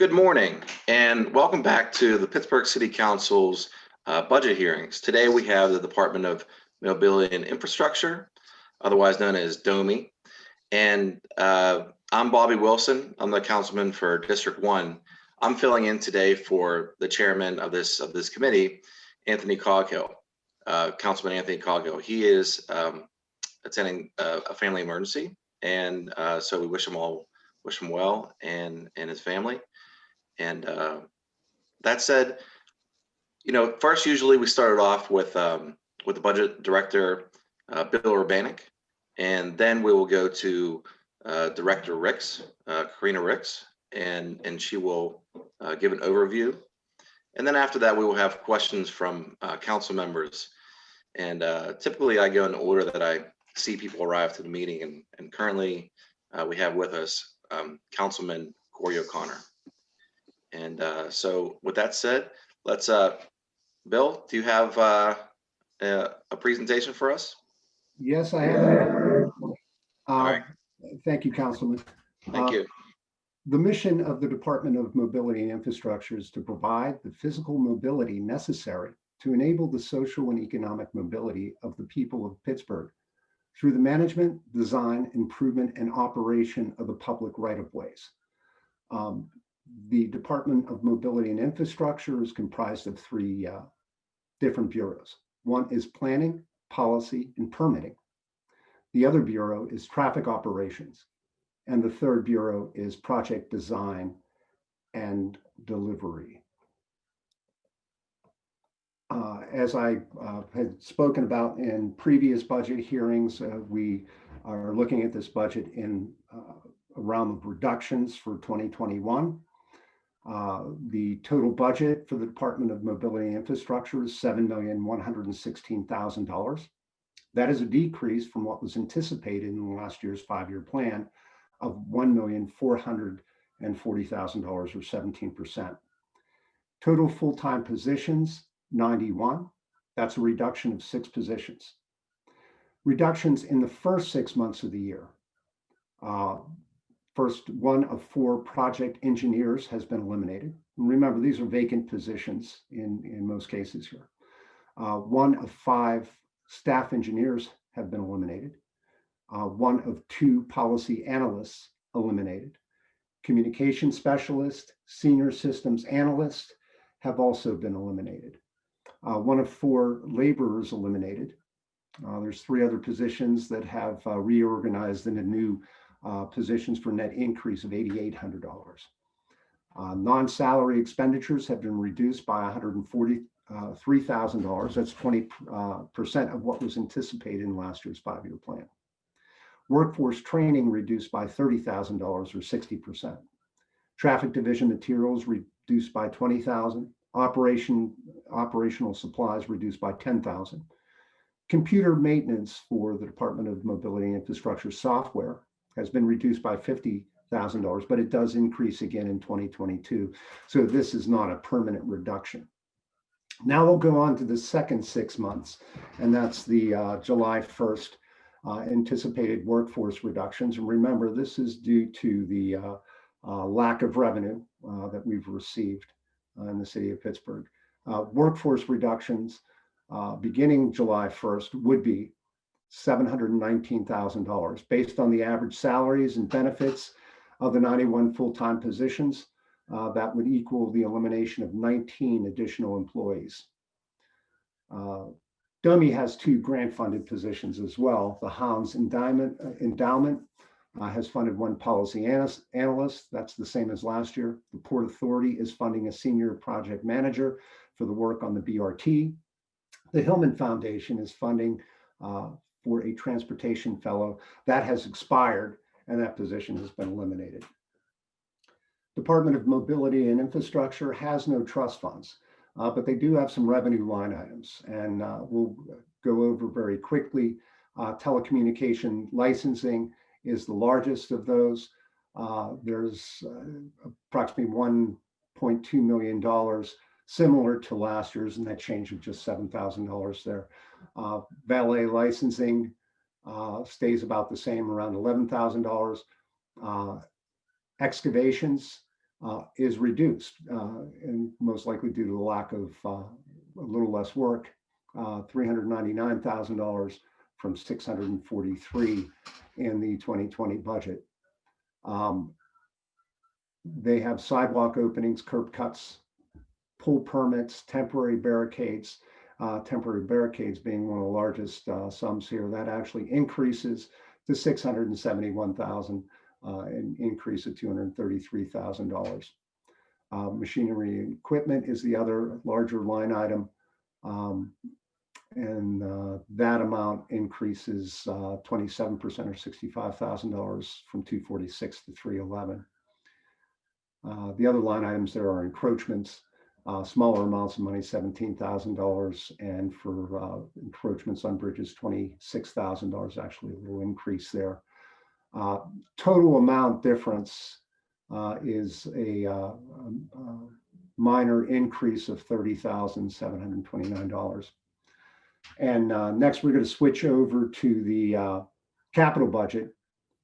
Good morning and welcome back to the Pittsburgh City Council's budget hearings. Today we have the Department of Mobility and Infrastructure, otherwise known as DOMI. And I'm Bobby Wilson. I'm the councilman for District 1. I'm filling in today for the chairman of this committee, Anthony Coghill, Councilman Anthony Coghill. He is attending a family emergency, and so we wish him well and his family. And that said, first usually we started off with the budget director, Bill Urbanek, and then we will go to Director Ricks, Karina Ricks, and she will give an overview. And then after that, we will have questions from council members. And typically I go in the order that I see people arrive to the meeting. And currently we have with us Councilman Corey O'Connor. And so with that said, let's, Bill, do you have a presentation for us? Yes, I have. All right. Thank you, Councilman. Thank you. The mission of the Department of Mobility and Infrastructure is to provide the physical mobility necessary to enable the social and economic mobility of the people of Pittsburgh through the management, design, improvement, and operation of the public right-of-ways. The Department of Mobility and Infrastructure is comprised of three different bureaus. One is planning, policy, and permitting. The other bureau is traffic operations. And the third bureau is project design and delivery. As I had spoken about in previous budget hearings, we are looking at this budget in a round of reductions for 2021. The total budget for the Department of Mobility and Infrastructure is $7,116,000. That is a decrease from what was anticipated in last year's 5-year plan of $1,440,000 or 17%. Total full-time positions, 91. That's a reduction of 6 positions. Reductions in the first 6 months of the year. First, 1 of 4 project engineers has been eliminated. And remember, these are vacant positions in most cases here. 1 of 5 staff engineers have been eliminated. 1 of 2 policy analysts eliminated. Communication specialist, senior systems analyst have also been eliminated. 1 of 4 laborers eliminated. There's 3 other positions that have reorganized into new positions for net increase of $8,800. Non-salary expenditures have been reduced by $143,000. That's 20% of what was anticipated in last year's 5-year plan. Workforce training reduced by $30,000 or 60%. Traffic division materials reduced by $20,000. Operational supplies reduced by $10,000. Computer maintenance for the Department of Mobility and Infrastructure software has been reduced by $50,000, but it does increase again in 2022. So this is not a permanent reduction. Now we'll go on to the second 6 months, and that's the July 1st anticipated workforce reductions. And remember, this is due to the lack of revenue that we've received in the city of Pittsburgh. Workforce reductions beginning July 1st would be $719,000 based on the average salaries and benefits of the 91 full-time positions. That would equal the elimination of 19 additional employees. DOMI has 2 grant-funded positions as well. The Hounds Endowment has funded 1 policy analyst. That's the same as last year. The Port Authority is funding a senior project manager for the work on the BRT. The Hillman Foundation is funding for a transportation fellow. That has expired and that position has been eliminated. Department of Mobility and Infrastructure has no trust funds, but they do have some revenue line items, and we'll go over very quickly. Telecommunication licensing is the largest of those. There's approximately $1.2 million, similar to last year's, and that change of just $7,000 there. Valet licensing stays about the same, around $11,000. Excavations is reduced, and most likely due to the lack of a little less work, $399,000 from $643 in the 2020 budget. They have sidewalk openings, curb cuts, pool permits, temporary barricades being one of the largest sums here. That actually increases to $671,000, an increase of $233,000. Machinery and equipment is the other larger line item. And that amount increases 27% or $65,000 from 246 to 311. The other line items there are encroachments, smaller amounts of money, $17,000, and for encroachments on bridges, $26,000, actually a little increase there. Total amount difference is a minor increase of $30,729. And next, we're going to switch over to the capital budget,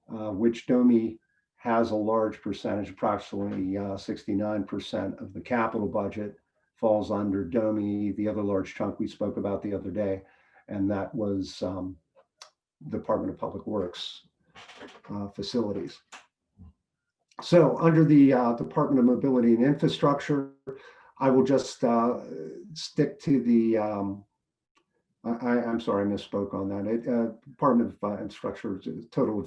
which DOMI has a large percentage, approximately 69% of the capital budget falls under DOMI. The other large chunk we spoke about the other day, and that was Department of Public Works facilities. So under the Department of Mobility and Infrastructure, I will just stick to the I'm sorry, I misspoke on that. Department of Infrastructure is a total of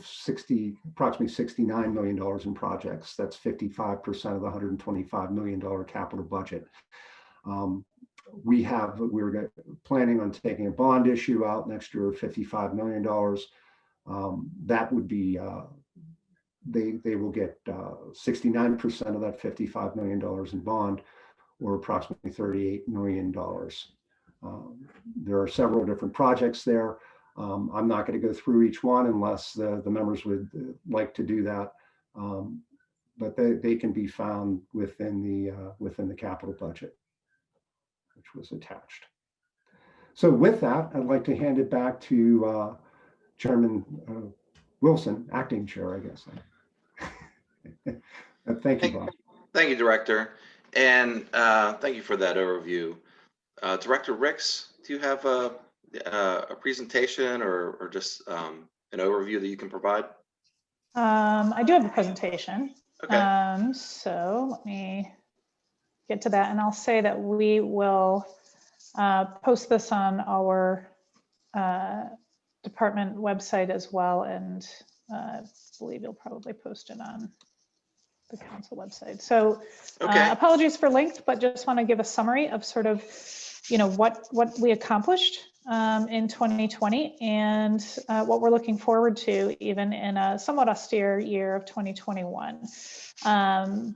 approximately $69 million in projects. That's 55% of the $125 million capital budget. We're planning on taking a bond issue out next year of $55 million. That would be, they will get 69% of that $55 million in bond, or approximately $38 million. There are several different projects there. I'm not going to go through each one unless the members would like to do that, but they can be found within the capital budget, which was attached. So with that, I'd like to hand it back to Chairman Wilson, acting chair, I guess. Thank you, Bob. Thank you, Director, and thank you for that overview. Director Ricks, do you have a presentation or just an overview that you can provide? I do have a presentation. Okay. So let me get to that, and I'll say that we will post this on our department website as well, and I believe you'll probably post it on the council website. So Okay. apologies for length, but just want to give a summary of sort of, what we accomplished in 2020 and what we're looking forward to even in a somewhat austere year of 2021.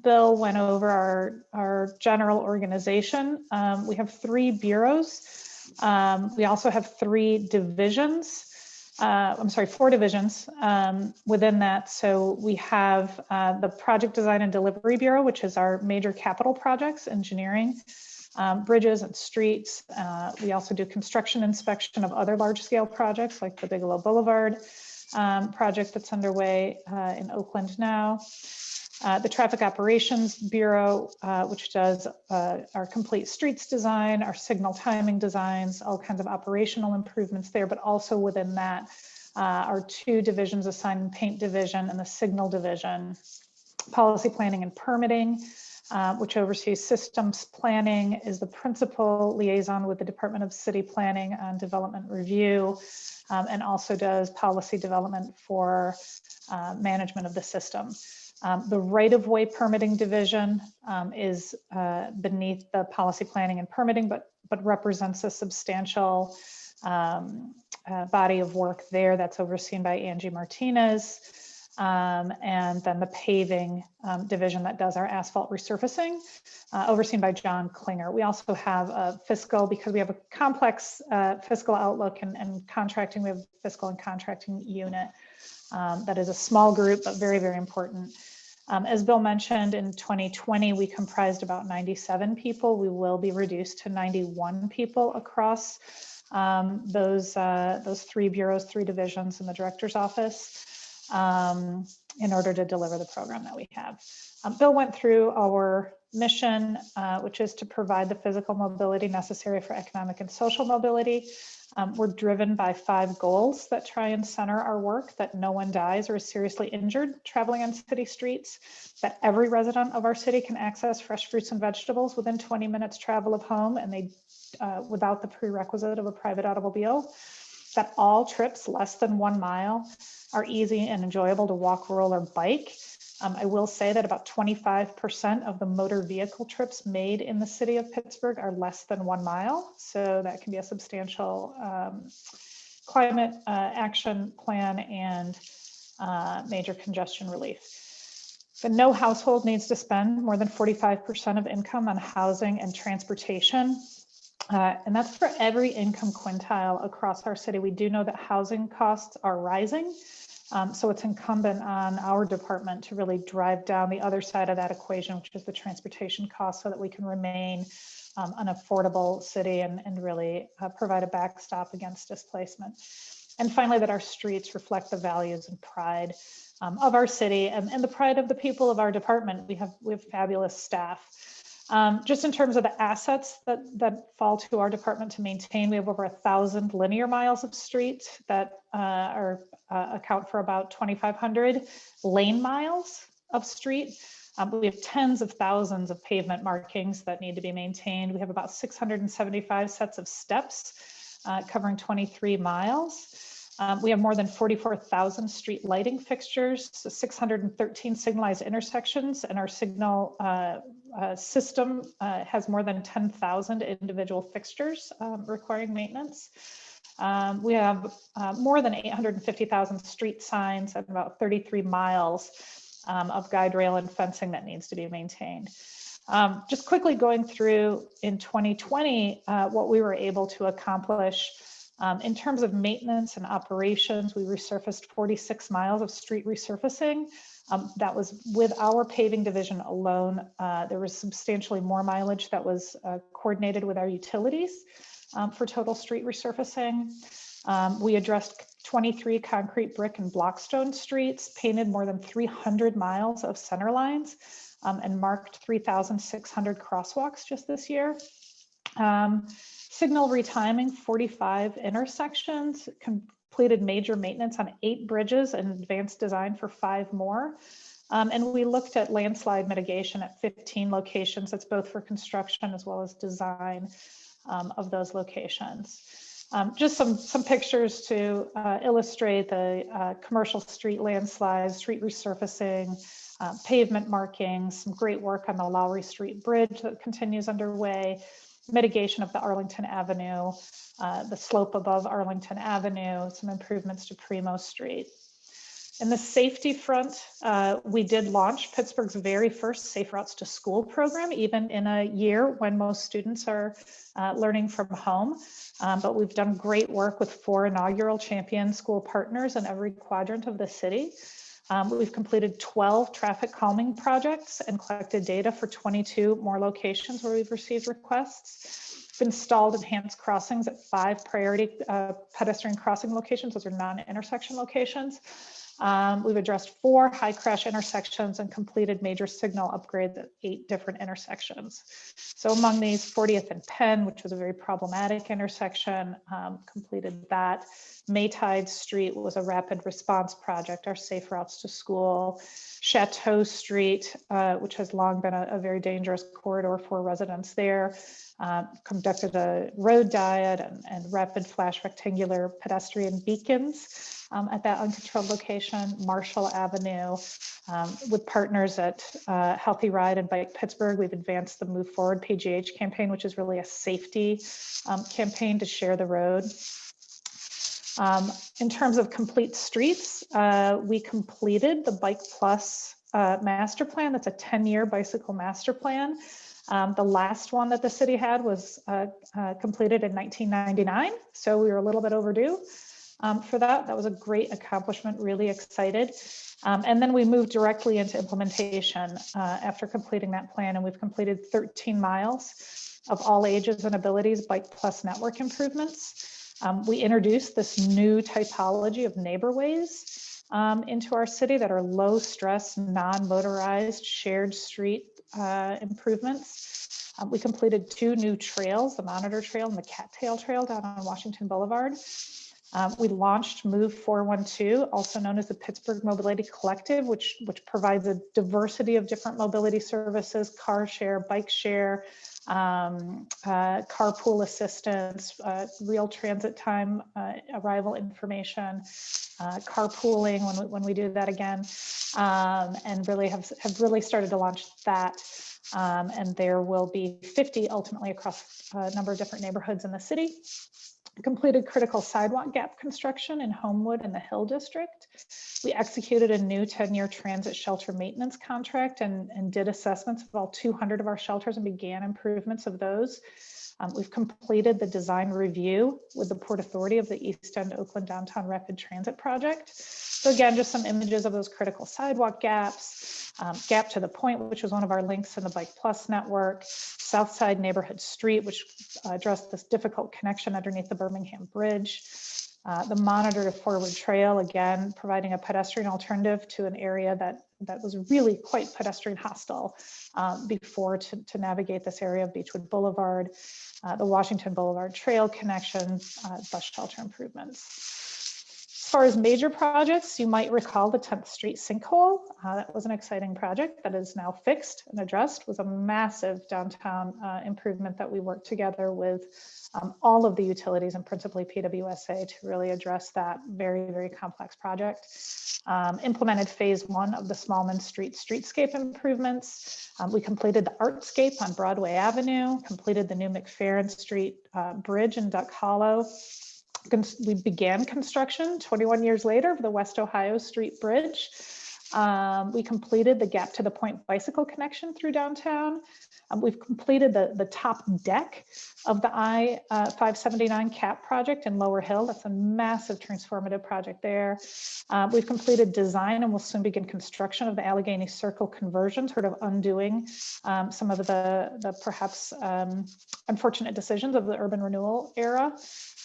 Bill went over our general organization. We have 3 bureaus. We also have 3 divisions. 4 divisions within that. So we have the Project Design and Delivery Bureau, which is our major capital projects, engineering, bridges and streets. We also do construction inspection of other large-scale projects like the Bigelow Boulevard project that's underway in Oakland now. The Traffic Operations Bureau, which does our complete streets design, our signal timing designs, all kinds of operational improvements there, but also within that our 2 divisions, the Sign and Paint Division and the Signal Division. Policy Planning and Permitting, which oversees systems planning, is the principal liaison with the Department of City Planning on development review, and also does policy development for management of the system. The right-of-way permitting division is beneath the policy planning and permitting, but represents a substantial body of work there that's overseen by Angie Martinez. And then the paving division that does our asphalt resurfacing, overseen by John Klinger. We also have a fiscal, because we have a complex fiscal outlook and contracting. We have a fiscal and contracting unit that is a small group, but very, very important. As Bill mentioned, in 2020, we comprised about 97 people. We will be reduced to 91 people across those 3 bureaus, 3 divisions in the director's office. in order to deliver the program that we have. Bill went through our mission, which is to provide the physical mobility necessary for economic and social mobility. We're driven by 5 goals that try and center our work: that no one dies or is seriously injured traveling on city streets, that every resident of our city can access fresh fruits and vegetables within 20 minutes travel of home, and they without the prerequisite of a private automobile, that all trips less than 1 mile are easy and enjoyable to walk, roll, or bike. I will say that about 25% of the motor vehicle trips made in the city of Pittsburgh are less than 1 mile. So that can be a substantial climate action plan and major congestion relief. But no household needs to spend more than 45% of income on housing and transportation. And that's for every income quintile across our city. We do know that housing costs are rising. So it's incumbent on our department to really drive down the other side of that equation, which is the transportation cost, so that we can remain an affordable city and really provide a backstop against displacement. And finally, that our streets reflect the values and pride of our city and the pride of the people of our department. We have fabulous staff. Just in terms of the assets that fall to our department to maintain, we have over 1,000 linear miles of street that account for about 2,500 lane miles of street. We have tens of thousands of pavement markings that need to be maintained. We have about 675 sets of steps covering 23 miles. We have more than 44,000 street lighting fixtures, 613 signalized intersections, and our signal system has more than 10,000 individual fixtures requiring maintenance. We have more than 850,000 street signs and about 33 miles of guide rail and fencing that needs to be maintained. Just quickly going through in 2020, what we were able to accomplish in terms of maintenance and operations. We resurfaced 46 miles of street resurfacing. That was with our paving division alone. There was substantially more mileage that was coordinated with our utilities for total street resurfacing. We addressed 23 concrete, brick, and blockstone streets, painted more than 300 miles of center lines, and marked 3,600 crosswalks just this year. Signal retiming 45 intersections, completed major maintenance on 8 bridges and advanced design for 5 more. And we looked at landslide mitigation at 15 locations. That's both for construction as well as design of those locations. Just some pictures to illustrate the commercial street landslides, street resurfacing, pavement markings, some great work on the Lowry Street Bridge that continues underway, mitigation of the Arlington Avenue, the slope above Arlington Avenue, some improvements to Primo Street. In the safety front, we did launch Pittsburgh's very first Safe Routes to School program, even in a year when most students are learning from home. But we've done great work with 4 inaugural champion school partners in every quadrant of the city. We've completed 12 traffic calming projects and collected data for 22 more locations where we've received requests. We've installed enhanced crossings at 5 priority pedestrian crossing locations. Those are non-intersection locations. We've addressed 4 high crash intersections and completed major signal upgrades at 8 different intersections. So among these, 40th and Penn, which was a very problematic intersection, completed that. Maytide Street was a rapid response project, our Safe Routes to School. Chateau Street, which has long been a very dangerous corridor for residents there, conducted a road diet and rapid flash rectangular pedestrian beacons at that uncontrolled location. Marshall Avenue, with partners at Healthy Ride and Bike Pittsburgh, we've advanced the Move Forward PGH campaign, which is really a safety campaign to share the road. In terms of complete streets, we completed the Bike Plus master plan. That's a 10-year bicycle master plan. The last one that the city had was completed in 1999, so we were a little bit overdue for that. That was a great accomplishment, really excited. And then we moved directly into implementation after completing that plan, and we've completed 13 miles of all ages and abilities Bike Plus network improvements. We introduced this new typology of neighborways into our city that are low stress, non-motorized, shared street improvements. We completed 2 new trails, the Monitor Trail and the Cattail Trail down on Washington Boulevard. We launched Move 412, also known as the Pittsburgh Mobility Collective, which provides a diversity of different mobility services, car share, bike share, carpool assistance, real transit time, arrival information, carpooling when we do that again, and really have really started to launch that. And there will be 50 ultimately across a number of different neighborhoods in the city. Completed critical sidewalk gap construction in Homewood and the Hill District. We executed a new 10-year transit shelter maintenance contract and did assessments of all 200 of our shelters and began improvements of those. We've completed the design review with the Port Authority of the East End Oakland Downtown Rapid Transit Project. So again, just some images of those critical sidewalk gaps, Gap to the Point, which was one of our links in the Bike Plus network, Southside Neighborhood Street, which addressed this difficult connection underneath the Birmingham Bridge. The Monitor to Forward Trail, again, providing a pedestrian alternative to an area that was really quite pedestrian hostile before to navigate this area of Beechwood Boulevard, the Washington Boulevard Trail connection, bus shelter improvements. As far as major projects, you might recall the 10th Street sinkhole. That was an exciting project that is now fixed and addressed. It was a massive downtown improvement that we worked together with all of the utilities and principally PWSA to really address that very, very complex project. Implemented phase 1 of the Smallman Street streetscape improvements. We completed the Artscape on Broadway Avenue, completed the new McFerrin Street bridge in Duck Hollow. We began construction 21 years later of the West Ohio Street Bridge. We completed the Gap to the Point bicycle connection through downtown. We've completed the top deck of the I-579 CAP project in Lower Hill. That's a massive transformative project there. We've completed design and will soon begin construction of the Allegheny Circle conversion, sort of undoing some of the perhaps unfortunate decisions of the urban renewal era.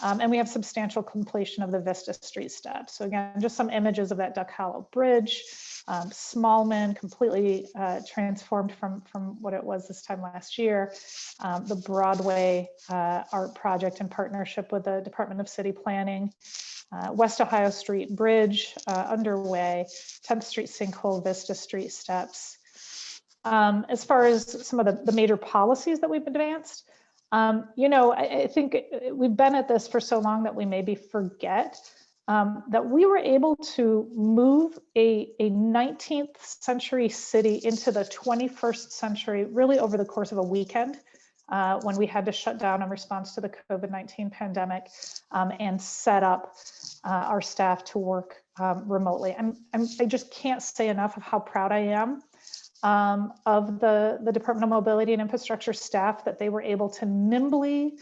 And we have substantial completion of the Vista Street steps. So again, just some images of that Duck Hollow Bridge. Smallman completely transformed from what it was this time last year. The Broadway art project in partnership with the Department of City Planning. West Ohio Street Bridge underway. 10th Street sinkhole, Vista Street steps. As far as some of the major policies that we've advanced, I think we've been at this for so long that we maybe forget that we were able to move a 19th century city into the 21st century, really over the course of a weekend when we had to shut down in response to the COVID-19 pandemic and set up our staff to work remotely. I just can't say enough of how proud I am of the Department of Mobility and Infrastructure staff that they were able to nimbly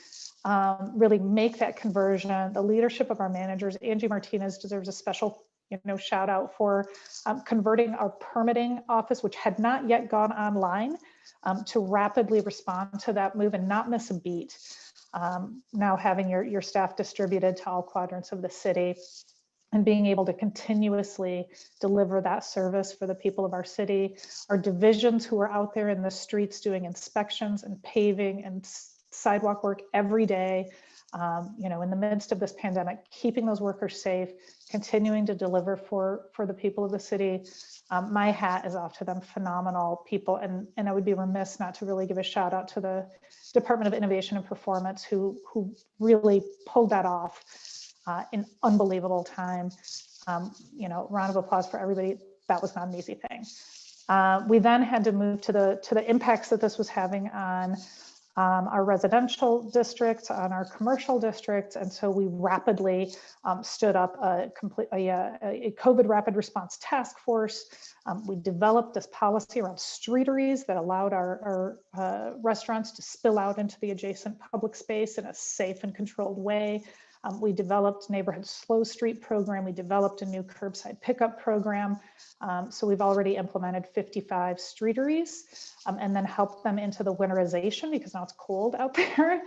really make that conversion. The leadership of our managers, Angie Martinez deserves a special shout out for converting our permitting office, which had not yet gone online, to rapidly respond to that move and not miss a beat. Now having your staff distributed to all quadrants of the city and being able to continuously deliver that service for the people of our city. Our divisions who are out there in the streets doing inspections and paving and sidewalk work every day, in the midst of this pandemic, keeping those workers safe, continuing to deliver for the people of the city. My hat is off to them, phenomenal people. And I would be remiss not to really give a shout out to the Department of Innovation and Performance who really pulled that off in unbelievable time. Round of applause for everybody. That was not an easy thing. We then had to move to the impacts that this was having on our residential districts, on our commercial districts, and so we rapidly stood up a COVID rapid response task force. We developed this policy around streeteries that allowed our restaurants to spill out into the adjacent public space in a safe and controlled way. We developed neighborhood slow street program. We developed a new curbside pickup program. So we've already implemented 55 streeteries and then helped them into the winterization because now it's cold out there.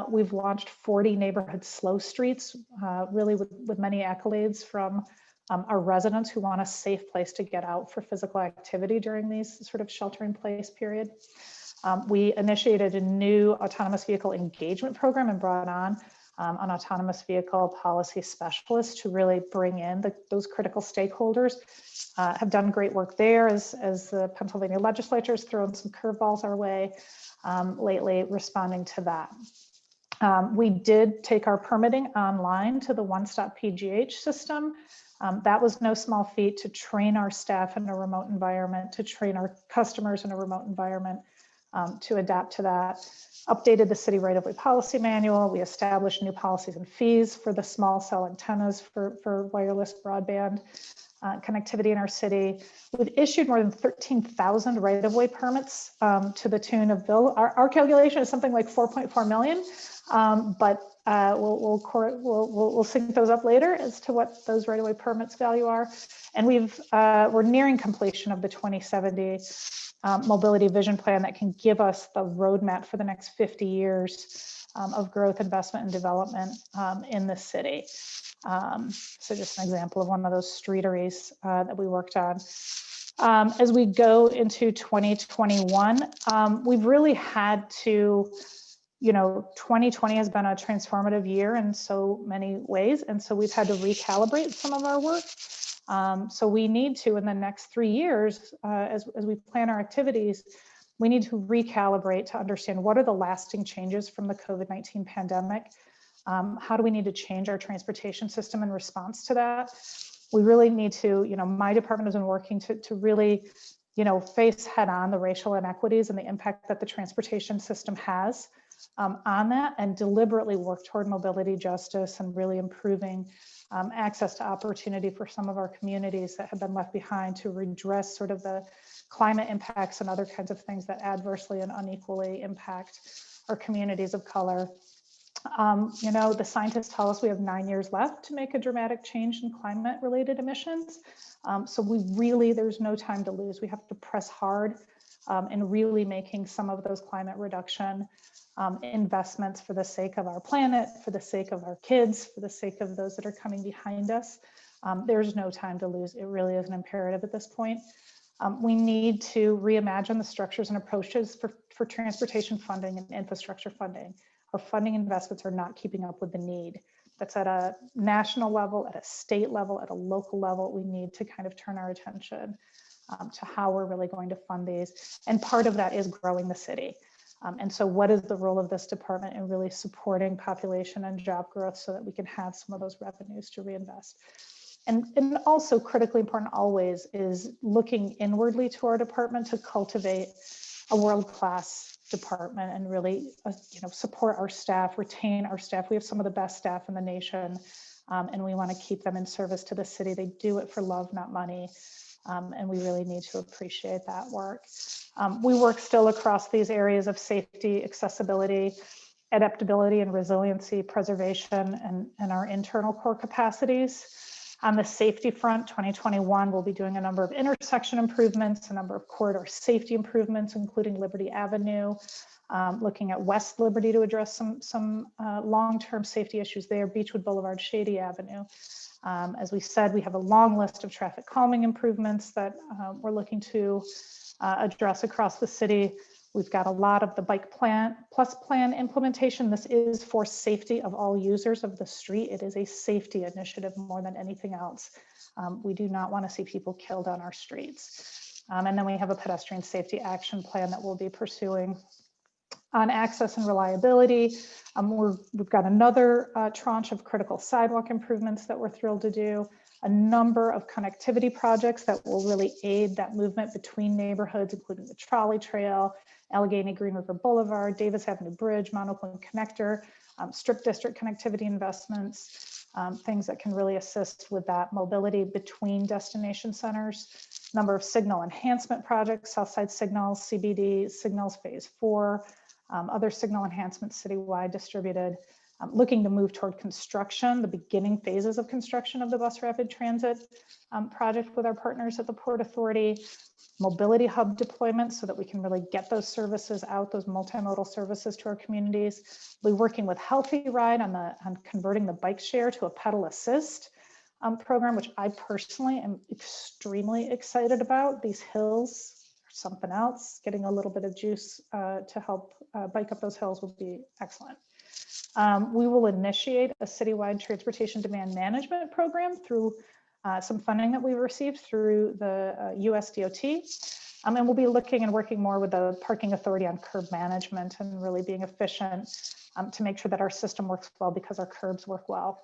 We've launched 40 neighborhood slow streets, really with many accolades from our residents who want a safe place to get out for physical activity during these sort of shelter in place period. We initiated a new autonomous vehicle engagement program and brought on an autonomous vehicle policy specialist to really bring in those critical stakeholders. Have done great work there as the Pennsylvania legislature has thrown some curveballs our way lately, responding to that. We did take our permitting online to the one-stop PGH system. That was no small feat to train our staff in a remote environment, to train our customers in a remote environment, to adapt to that. Updated the city right-of-way policy manual. We established new policies and fees for the small cell antennas for wireless broadband connectivity in our city. We've issued more than 13,000 right-of-way permits to the tune of our calculation is something like 4.4 million, but we'll sync those up later as to what those right-of-way permits value are. And we're nearing completion of the 2070 mobility vision plan that can give us the roadmap for the next 50 years of growth, investment, and development in the city. So just an example of one of those streeteries that we worked on. As we go into 2021, we've really had to, 2020 has been a transformative year in so many ways. And so we've had to recalibrate some of our work. So we need to, in the next 3 years, as we plan our activities, we need to recalibrate to understand what are the lasting changes from the COVID-19 pandemic. How do we need to change our transportation system in response to that? We really need to, my department has been working to really, face head on the racial inequities and the impact that the transportation system has on that, and deliberately work toward mobility justice and really improving access to opportunity for some of our communities that have been left behind, to redress sort of the climate impacts and other kinds of things that adversely and unequally impact our communities of color. The scientists tell us we have 9 years left to make a dramatic change in climate related emissions. So there's no time to lose. We have to press hard in really making some of those climate reduction investments for the sake of our planet, for the sake of our kids, for the sake of those that are coming behind us. There's no time to lose. It really is an imperative at this point. We need to reimagine the structures and approaches for transportation funding and infrastructure funding. Our funding investments are not keeping up with the need. That's at a national level, at a state level, at a local level. We need to kind of turn our attention to how we're really going to fund these. And part of that is growing the city. And so what is the role of this department in really supporting population and job growth so that we can have some of those revenues to reinvest? And also critically important always is looking inwardly to our department to cultivate a world-class department and really support our staff, retain our staff. We have some of the best staff in the nation, and we want to keep them in service to the city. They do it for love, not money. And we really need to appreciate that work. We work still across these areas of safety, accessibility, adaptability, and resiliency, preservation, and our internal core capacities. On the safety front, 2021, we'll be doing a number of intersection improvements, a number of corridor safety improvements, including Liberty Avenue, looking at West Liberty to address some long-term safety issues there, Beechwood Boulevard, Shady Avenue. As we said, we have a long list of traffic calming improvements that we're looking to address across the city. We've got a lot of the Bike Plan Plus plan implementation. This is for safety of all users of the street. It is a safety initiative more than anything else. We do not want to see people killed on our streets. And then we have a pedestrian safety action plan that we'll be pursuing. On access and reliability, we've got another tranche of critical sidewalk improvements that we're thrilled to do, a number of connectivity projects that will really aid that movement between neighborhoods, including the trolley trail, Allegheny Green River Boulevard, Davis Avenue Bridge, Mount Oakland Connector, Strip District connectivity investments, things that can really assist with that mobility between destination centers, number of signal enhancement projects, Southside Signals, CBD Signals Phase 4, other signal enhancements citywide distributed, looking to move toward construction, the beginning phases of construction of the bus rapid transit project with our partners at the Port Authority, mobility hub deployment so that we can really get those services out, those multimodal services to our communities. We'll be working with Healthy Ride on converting the bike share to a pedal assist. program, which I personally am extremely excited about. These hills are something else. Getting a little bit of juice to help bike up those hills will be excellent. We will initiate a citywide transportation demand management program through some funding that we've received through the US DOT. And we'll be looking and working more with the parking authority on curb management and really being efficient to make sure that our system works well because our curbs work well.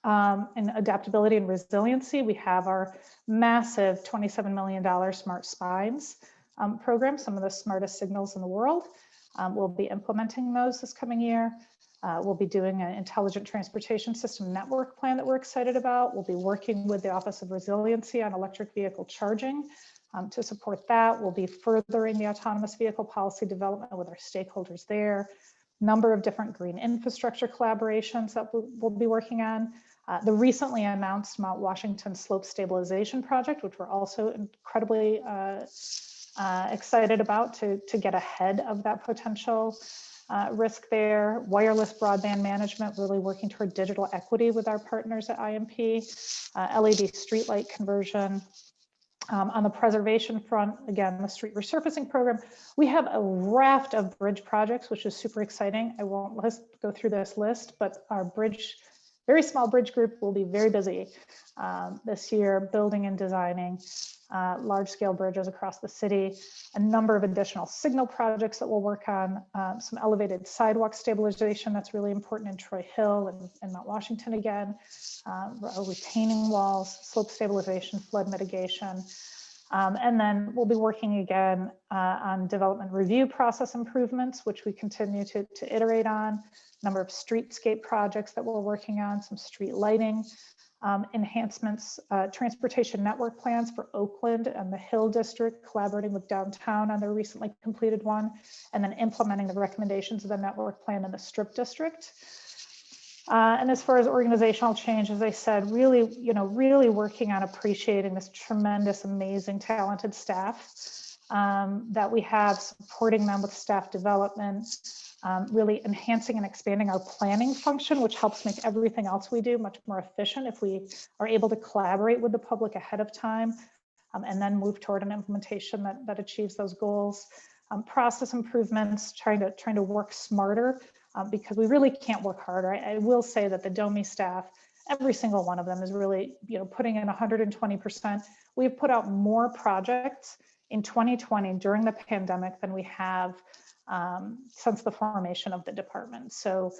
In adaptability and resiliency, we have our massive $27 million Smart Spines program, some of the smartest signals in the world. We'll be implementing those this coming year. We'll be doing an intelligent transportation system network plan that we're excited about. We'll be working with the Office of Resiliency on electric vehicle charging to support that. We'll be furthering the autonomous vehicle policy development with our stakeholders there. Number of different green infrastructure collaborations that we'll be working on. The recently announced Mount Washington Slope Stabilization Project, which we're also incredibly excited about to get ahead of that potential risk there. Wireless broadband management, really working toward digital equity with our partners at IMP. LED streetlight conversion. On the preservation front, again, the street resurfacing program, we have a raft of bridge projects, which is super exciting. I won't go through this list, but our very small bridge group will be very busy this year, building and designing large-scale bridges across the city. A number of additional signal projects that we'll work on, some elevated sidewalk stabilization that's really important in Troy Hill and Mount Washington again, retaining walls, slope stabilization, flood mitigation. And then we'll be working again on development review process improvements, which we continue to iterate on. Number of streetscape projects that we're working on, some street lighting enhancements, transportation network plans for Oakland and the Hill District, collaborating with downtown on their recently completed one, and then implementing the recommendations of the network plan in the Strip District. And as far as organizational change, as I said, really working on appreciating this tremendous, amazing, talented staff that we have, supporting them with staff development, really enhancing and expanding our planning function, which helps make everything else we do much more efficient if we are able to collaborate with the public ahead of time and then move toward an implementation that achieves those goals. Process improvements, trying to work smarter because we really can't work harder. I will say that the DOMI staff, every single one of them is really putting in 120%. We've put out more projects in 2020 during the pandemic than we have since the formation of the department. So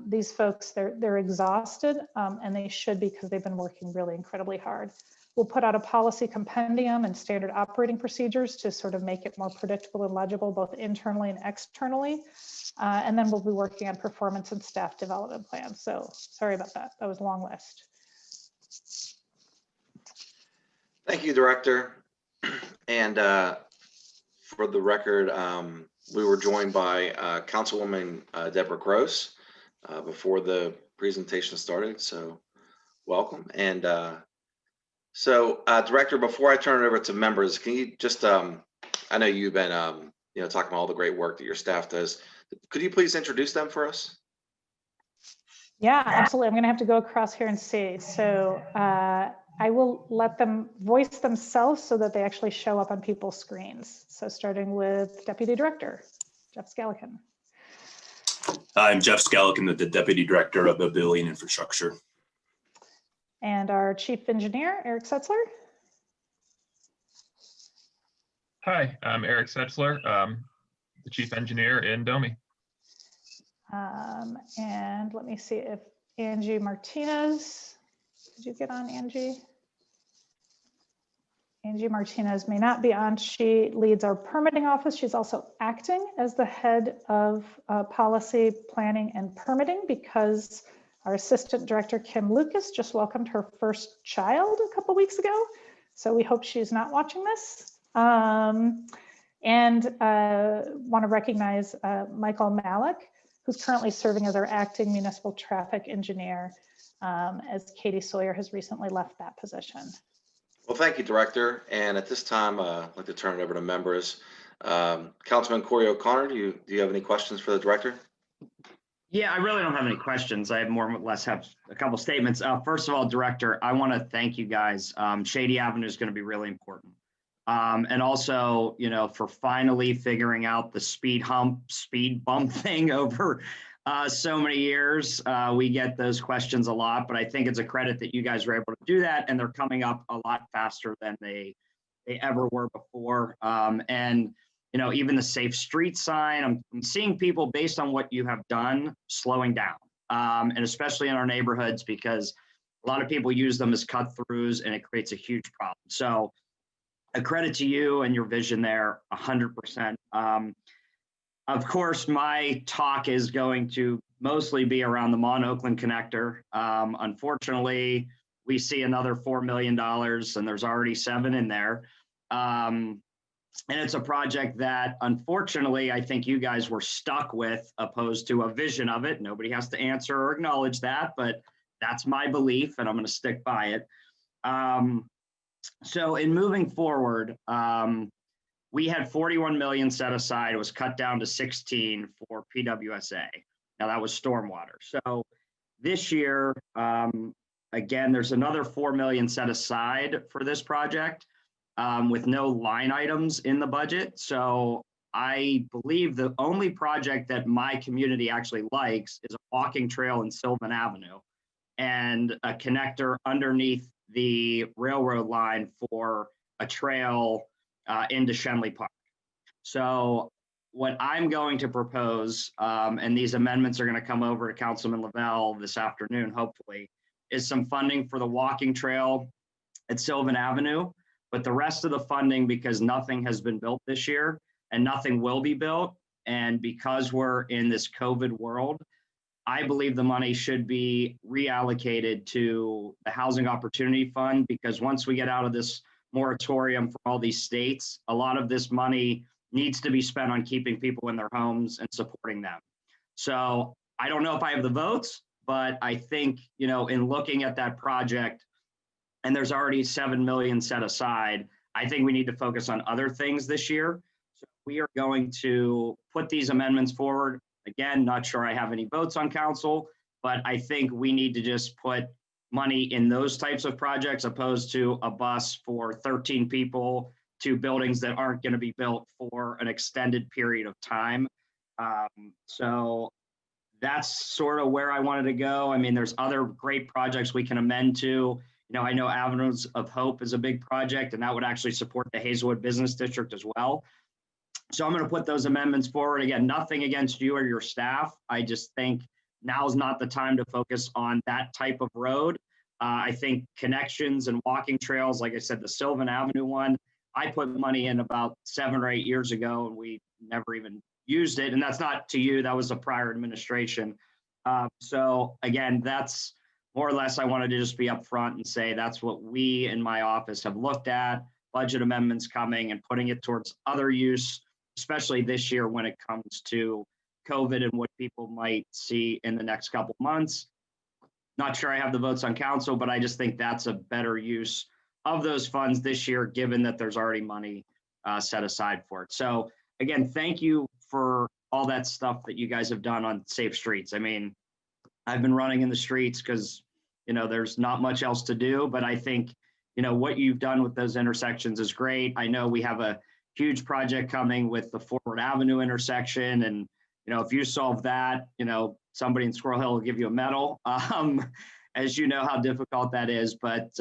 these folks, they're exhausted and they should be because they've been working really incredibly hard. We'll put out a policy compendium and standard operating procedures to sort of make it more predictable and legible, both internally and externally. And then we'll be working on performance and staff development plans. So sorry about that. That was a long list. Thank you, Director. And for the record, we were joined by Councilwoman Deborah Gross before the presentation started. So welcome. And Director, before I turn it over to members, can you just, I know you've been, talking about all the great work that your staff does. Could you please introduce them for us? Yeah, absolutely. I'm going to have to go across here and see. So I will let them voice themselves so that they actually show up on people's screens. So starting with Deputy Director, Jeff Scallican. I'm Jeff Scallican, the Deputy Director of Mobility and Infrastructure. And our Chief Engineer, Eric Setzler. Hi, I'm Eric Setzler, the Chief Engineer in DOMI. And let me see if Angie Martinez, did you get on, Angie? Angie Martinez may not be on. She leads our permitting office. She's also acting as the head of policy, planning, and permitting because our Assistant Director, Kim Lucas, just welcomed her first child a couple weeks ago. So we hope she's not watching this. And want to recognize Michael Malik, who's currently serving as our acting municipal traffic engineer, as Katie Sawyer has recently left that position. Well, thank you, Director. And at this time, I'd like to turn it over to members. Councilman Corey O'Connor, do you have any questions for the Director? Yeah, I really don't have any questions. I more or less have a couple statements. First of all, Director, I want to thank you guys. Shady Avenue is going to be really important. And also, for finally figuring out the speed bump thing over so many years. We get those questions a lot, but I think it's a credit that you guys were able to do that, and they're coming up a lot faster than they ever were before. And even the safe street sign, I'm seeing people based on what you have done slowing down, and especially in our neighborhoods, because a lot of people use them as cut throughs and it creates a huge problem. So a credit to you and your vision there, 100%. Of course, my talk is going to mostly be around the Mon Oakland connector. Unfortunately, we see another $4 million and there's already 7 in there. And it's a project that, unfortunately, I think you guys were stuck with, opposed to a vision of it. Nobody has to answer or acknowledge that, but that's my belief, and I'm going to stick by it. So in moving forward, we had 41 million set aside. It was cut down to 16 for PWSA. Now that was stormwater. So this year, again, there's another 4 million set aside for this project. With no line items in the budget. So I believe the only project that my community actually likes is a walking trail in Sylvan Avenue and a connector underneath the railroad line for a trail into Shenley Park. So what I'm going to propose, and these amendments are going to come over to Councilman Lavelle this afternoon, hopefully, is some funding for the walking trail at Sylvan Avenue. But the rest of the funding, because nothing has been built this year and nothing will be built, and because we're in this COVID world, I believe the money should be reallocated to the Housing Opportunity Fund, because once we get out of this moratorium for all these states, a lot of this money needs to be spent on keeping people in their homes and supporting them. So I don't know if I have the votes, but I think, in looking at that project, and there's already 7 million set aside, I think we need to focus on other things this year. So we are going to put these amendments forward. Again, not sure I have any votes on council, but I think we need to just put money in those types of projects, opposed to a bus for 13 people to buildings that aren't going to be built for an extended period of time. So that's sort of where I wanted to go. I mean, there's other great projects we can amend to. I know Avenues of Hope is a big project, and that would actually support the Hazelwood Business District as well. So I'm going to put those amendments forward. Again, nothing against you or your staff. I just think now's not the time to focus on that type of road. I think connections and walking trails, like I said, the Sylvan Avenue one, I put money in about 7 or 8 years ago, and we never even used it. And that's not to you. That was a prior administration. So again, that's more or less, I wanted to just be upfront and say that's what we in my office have looked at, budget amendments coming and putting it towards other use, especially this year when it comes to COVID and what people might see in the next couple months. Not sure I have the votes on council, but I just think that's a better use of those funds this year, given that there's already money set aside for it. So again, thank you for all that stuff that you guys have done on safe streets. I mean, I've been running in the streets because, there's not much else to do, but I think, what you've done with those intersections is great. I know we have a huge project coming with the Forward Avenue intersection. And, if you solve that, somebody in Squirrel Hill will give you a medal, as you know how difficult that is. But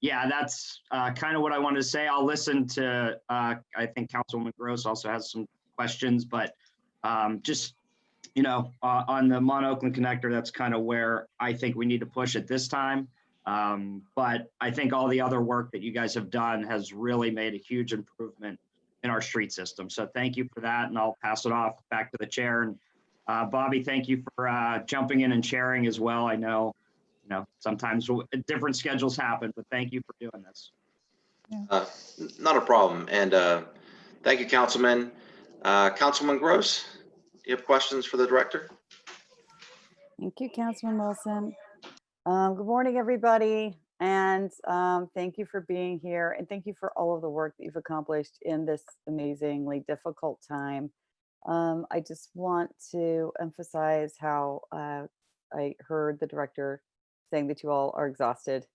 yeah, that's kind of what I wanted to say. I'll listen to, I think Councilwoman Gross also has some questions, but just, on the Mon Oakland connector, that's kind of where I think we need to push at this time. But I think all the other work that you guys have done has really made a huge improvement in our street system. So thank you for that. And I'll pass it off back to the chair. And Bobby, thank you for jumping in and sharing as well. I know, sometimes different schedules happen, but thank you for doing this. Not a problem. And thank you, Councilman. Councilman Gross, you have questions for the director? Thank you, Councilman Wilson. Good morning, everybody. And thank you for being here. And thank you for all of the work that you've accomplished in this amazingly difficult time. I just want to emphasize how I heard the director saying that you all are exhausted.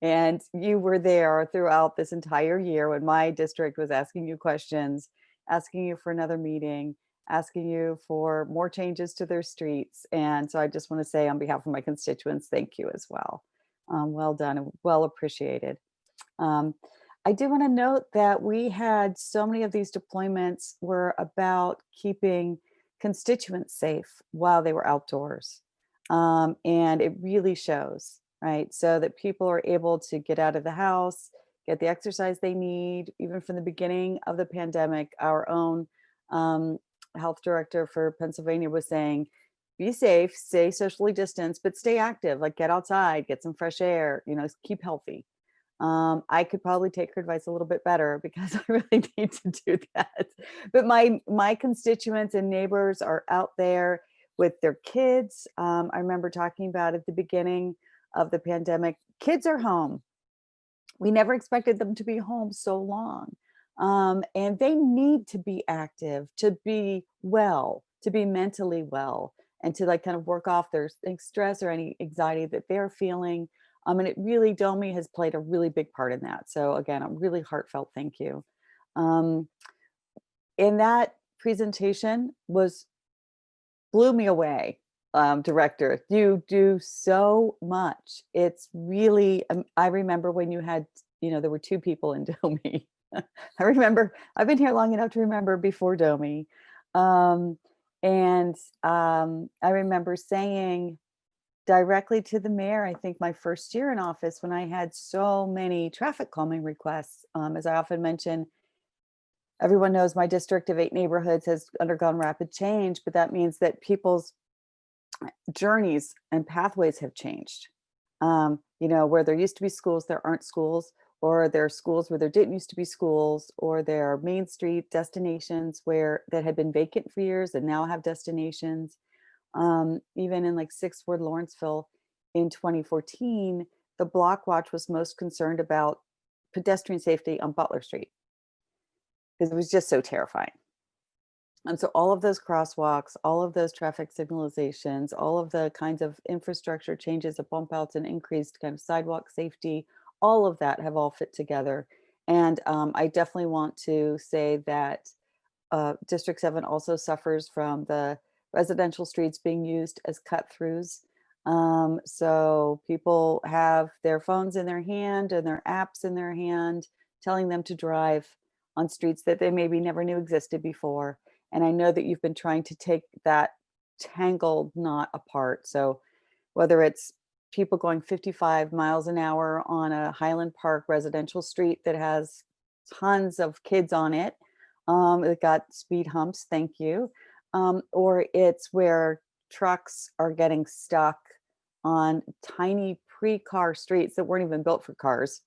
And you were there throughout this entire year when my district was asking you questions, asking you for another meeting, asking you for more changes to their streets. And so I just want to say on behalf of my constituents, thank you as well. Well done and well appreciated. Um, I do want to note that we had so many of these deployments were about keeping constituents safe while they were outdoors. And it really shows, right? So that people are able to get out of the house, get the exercise they need. Even from the beginning of the pandemic, our own health director for Pennsylvania was saying, be safe, stay socially distanced, but stay active, like get outside, get some fresh air, keep healthy. I could probably take her advice a little bit better because I really need to do that. But my constituents and neighbors are out there with their kids. I remember talking about at the beginning of the pandemic, kids are home. We never expected them to be home so long. And they need to be active, to be well, to be mentally well, and to like kind of work off their stress or any anxiety that they're feeling. And it really, Domi has played a really big part in that. So again, a really heartfelt thank you. And that presentation blew me away, director. You do so much. It's really, I remember when you had, there were 2 people in Domi. I remember, I've been here long enough to remember before Domi. I remember saying directly to the mayor, I think my first year in office, when I had so many traffic calming requests, as I often mention, everyone knows my district of 8 neighborhoods has undergone rapid change, but that means that people's journeys and pathways have changed. Where there used to be schools, there aren't schools, or there are schools where there didn't used to be schools, or there are main street destinations that had been vacant for years and now have destinations. Even in like 6th Ward Lawrenceville in 2014, the Block Watch was most concerned about pedestrian safety on Butler Street because it was just so terrifying. And so all of those crosswalks, all of those traffic signalizations, all of the kinds of infrastructure changes of bump outs and increased kind of sidewalk safety, all of that have all fit together. And I definitely want to say that District 7 also suffers from the residential streets being used as cut-throughs. So people have their phones in their hand and their apps in their hand, telling them to drive on streets that they maybe never knew existed before. And I know that you've been trying to take that tangled knot apart. So whether it's people going 55 miles an hour on a Highland Park residential street that has tons of kids on it, it got speed humps, thank you. Or it's where trucks are getting stuck on tiny pre-car streets that weren't even built for cars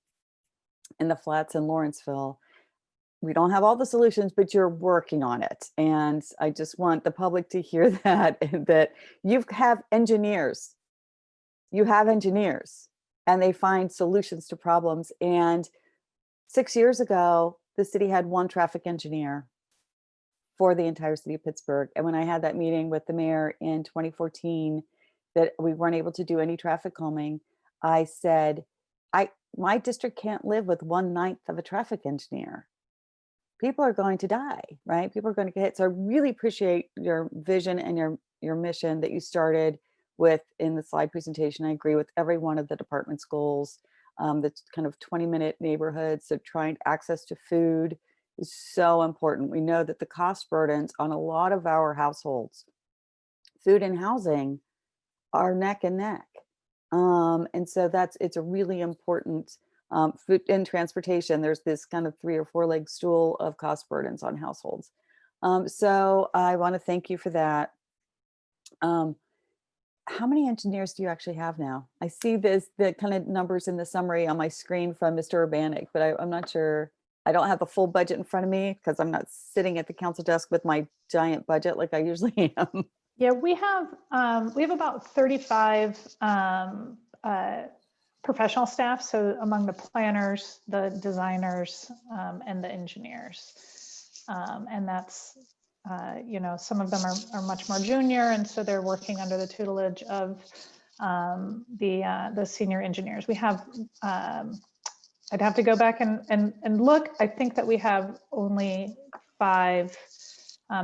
in the flats in Lawrenceville. We don't have all the solutions, but you're working on it. And I just want the public to hear that you have engineers. You have engineers and they find solutions to problems. And 6 years ago, the city had 1 traffic engineer for the entire city of Pittsburgh. And when I had that meeting with the mayor in 2014, that we weren't able to do any traffic calming, I said, my district can't live with 1/9 of a traffic engineer. People are going to die, right? People are going to get hit. So I really appreciate your vision and your mission that you started with in the slide presentation. I agree with every one of the department's goals. The kind of 20-minute neighborhoods, so trying access to food is so important. We know that the cost burdens on a lot of our households, food and housing, are neck and neck. And so it's a really important food and transportation. There's this kind of 3 or 4 leg stool of cost burdens on households. So I want to thank you for that. How many engineers do you actually have now? I see the kind of numbers in the summary on my screen from Mr. Urbanik, but I'm not sure. I don't have the full budget in front of me because I'm not sitting at the council desk with my giant budget like I usually am. Yeah, we have about 35 professional staff. So among the planners, the designers, and the engineers, and that's some of them are much more junior, and so they're working under the tutelage of the senior engineers. We have, I'd have to go back and look. I think that we have only 5,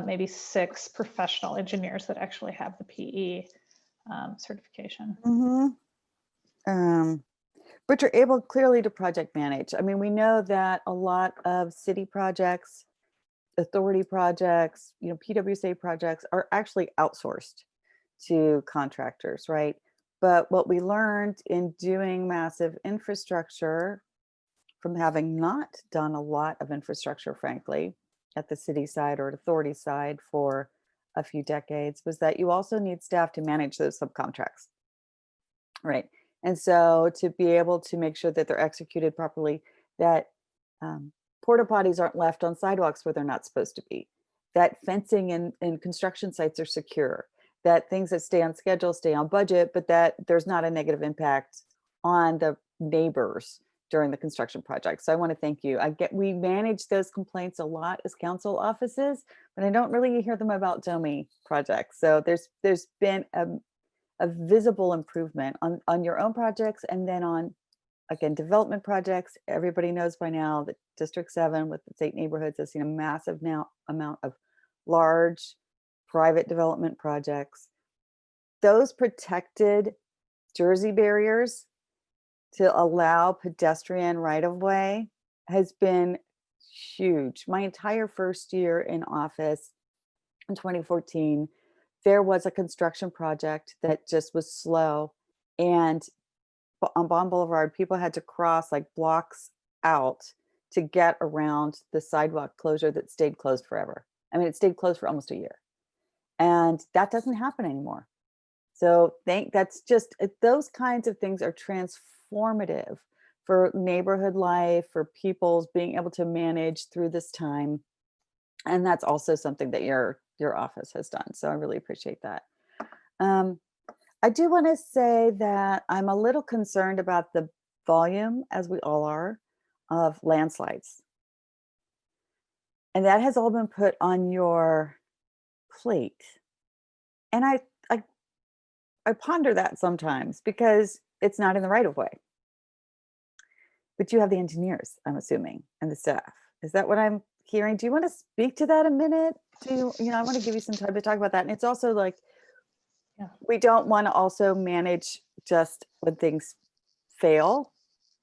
maybe 6 professional engineers that actually have the PE certification. But you're able clearly to project manage. I mean, we know that a lot of city projects, authority projects, PWSA projects are actually outsourced to contractors, right? But what we learned in doing massive infrastructure, from having not done a lot of infrastructure, frankly, at the city side or authority side for a few decades, was that you also need staff to manage those subcontracts, right? And so to be able to make sure that they're executed properly, that porta potties aren't left on sidewalks where they're not supposed to be, that fencing in construction sites are secure, that things that stay on schedule stay on budget, but that there's not a negative impact on the neighbors during the construction project. So I want to thank you. We manage those complaints a lot as council offices, but I don't really hear them about DOMI projects. So there's been a visible improvement on your own projects, and then on, again, development projects. Everybody knows by now that District 7 with its 8 neighborhoods has seen a massive amount of large private development projects. Those protected Jersey barriers to allow pedestrian right-of-way has been huge. My entire first year in office in 2014, there was a construction project that just was slow, and on Bond Boulevard, people had to cross like blocks out to get around the sidewalk closure that stayed closed forever. I mean, it stayed closed for almost a year, and that doesn't happen anymore. So that's just, those kinds of things are transformative for neighborhood life, for people's being able to manage through this time. And that's also something that your office has done. So I really appreciate that. I do want to say that I'm a little concerned about the volume, as we all are, of landslides. And that has all been put on your plate. And I ponder that sometimes, because it's not in the right of way. But you have the engineers, I'm assuming, and the staff. Is that what I'm hearing? Do you want to speak to that a minute? I want to give you some time to talk about that. And it's also like, we don't want to also manage just when things fail.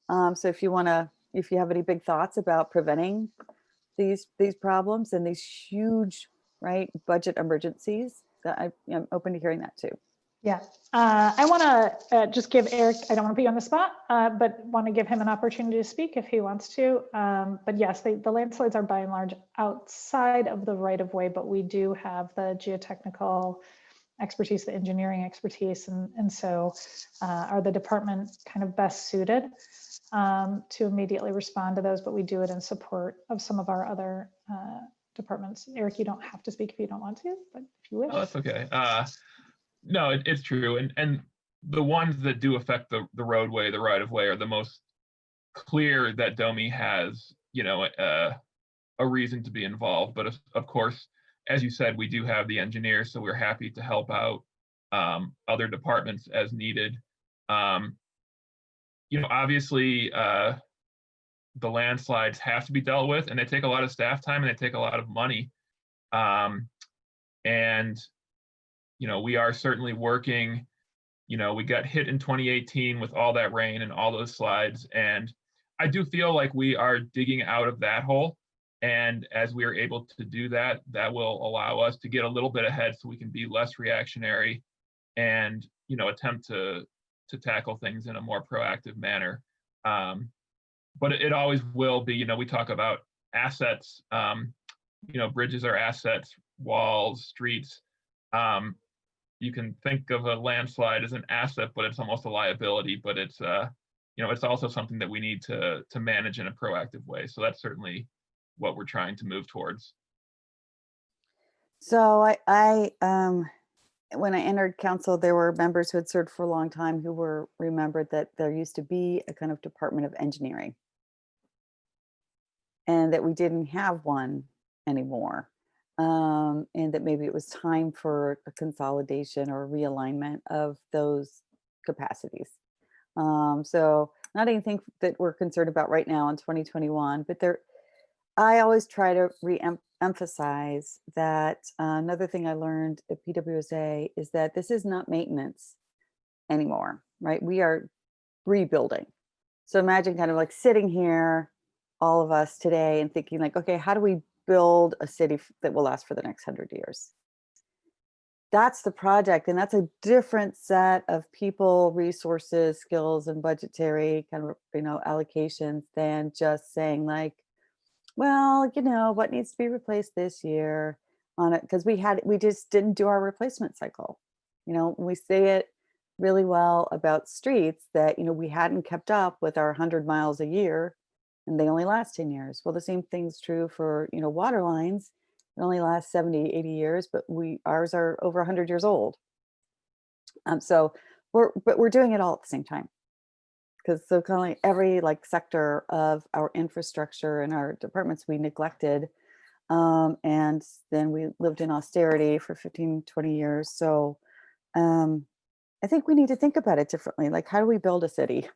So if you have any big thoughts about preventing these problems and these huge, right, budget emergencies, that I'm open to hearing that too. Yeah, I want to just give Eric, I don't want to put you on the spot, but want to give him an opportunity to speak if he wants to. But yes, the landslides are by and large outside of the right of way, but we do have the geotechnical expertise, the engineering expertise, and so are the department kind of best suited to immediately respond to those, but we do it in support of some of our other departments. Eric, you don't have to speak if you don't want to, but if you wish. Oh, that's okay. No, it's true. And the ones that do affect the roadway, the right of way, are the most clear that DOMI has, a reason to be involved. But of course, as you said, we do have the engineers, so we're happy to help out other departments as needed. Obviously, the landslides have to be dealt with, and they take a lot of staff time and they take a lot of money. We are certainly working. We got hit in 2018 with all that rain and all those slides, and I do feel like we are digging out of that hole. And as we are able to do that, that will allow us to get a little bit ahead so we can be less reactionary and, attempt to tackle things in a more proactive manner. But it always will be, we talk about assets, bridges are assets, walls, streets. You can think of a landslide as an asset, but it's almost a liability, but it's, it's also something that we need to manage in a proactive way. So that's certainly what we're trying to move towards. So I when I entered council, there were members who had served for a long time who remembered that there used to be a kind of Department of Engineering, and that we didn't have one anymore. and that maybe it was time for a consolidation or realignment of those capacities. So not anything that we're concerned about right now in 2021, but I always try to re-emphasize that another thing I learned at PWSA is that this is not maintenance anymore, right? We are rebuilding. So imagine kind of like sitting here, all of us today, and thinking like, okay, how do we build a city that will last for the next 100 years? That's the project, and that's a different set of people, resources, skills, and budgetary kind of, allocations than just saying like, well, what needs to be replaced this year on it, because we just didn't do our replacement cycle. We say it really well about streets that, we hadn't kept up with our 100 miles a year and they only last 10 years. Well, the same thing's true for, water lines. It only lasts 70, 80 years, but ours are over 100 years old. So we're doing it all at the same time. Because so kind of like every sector of our infrastructure and our departments we neglected. And then we lived in austerity for 15, 20 years. So I think we need to think about it differently. Like, how do we build a city?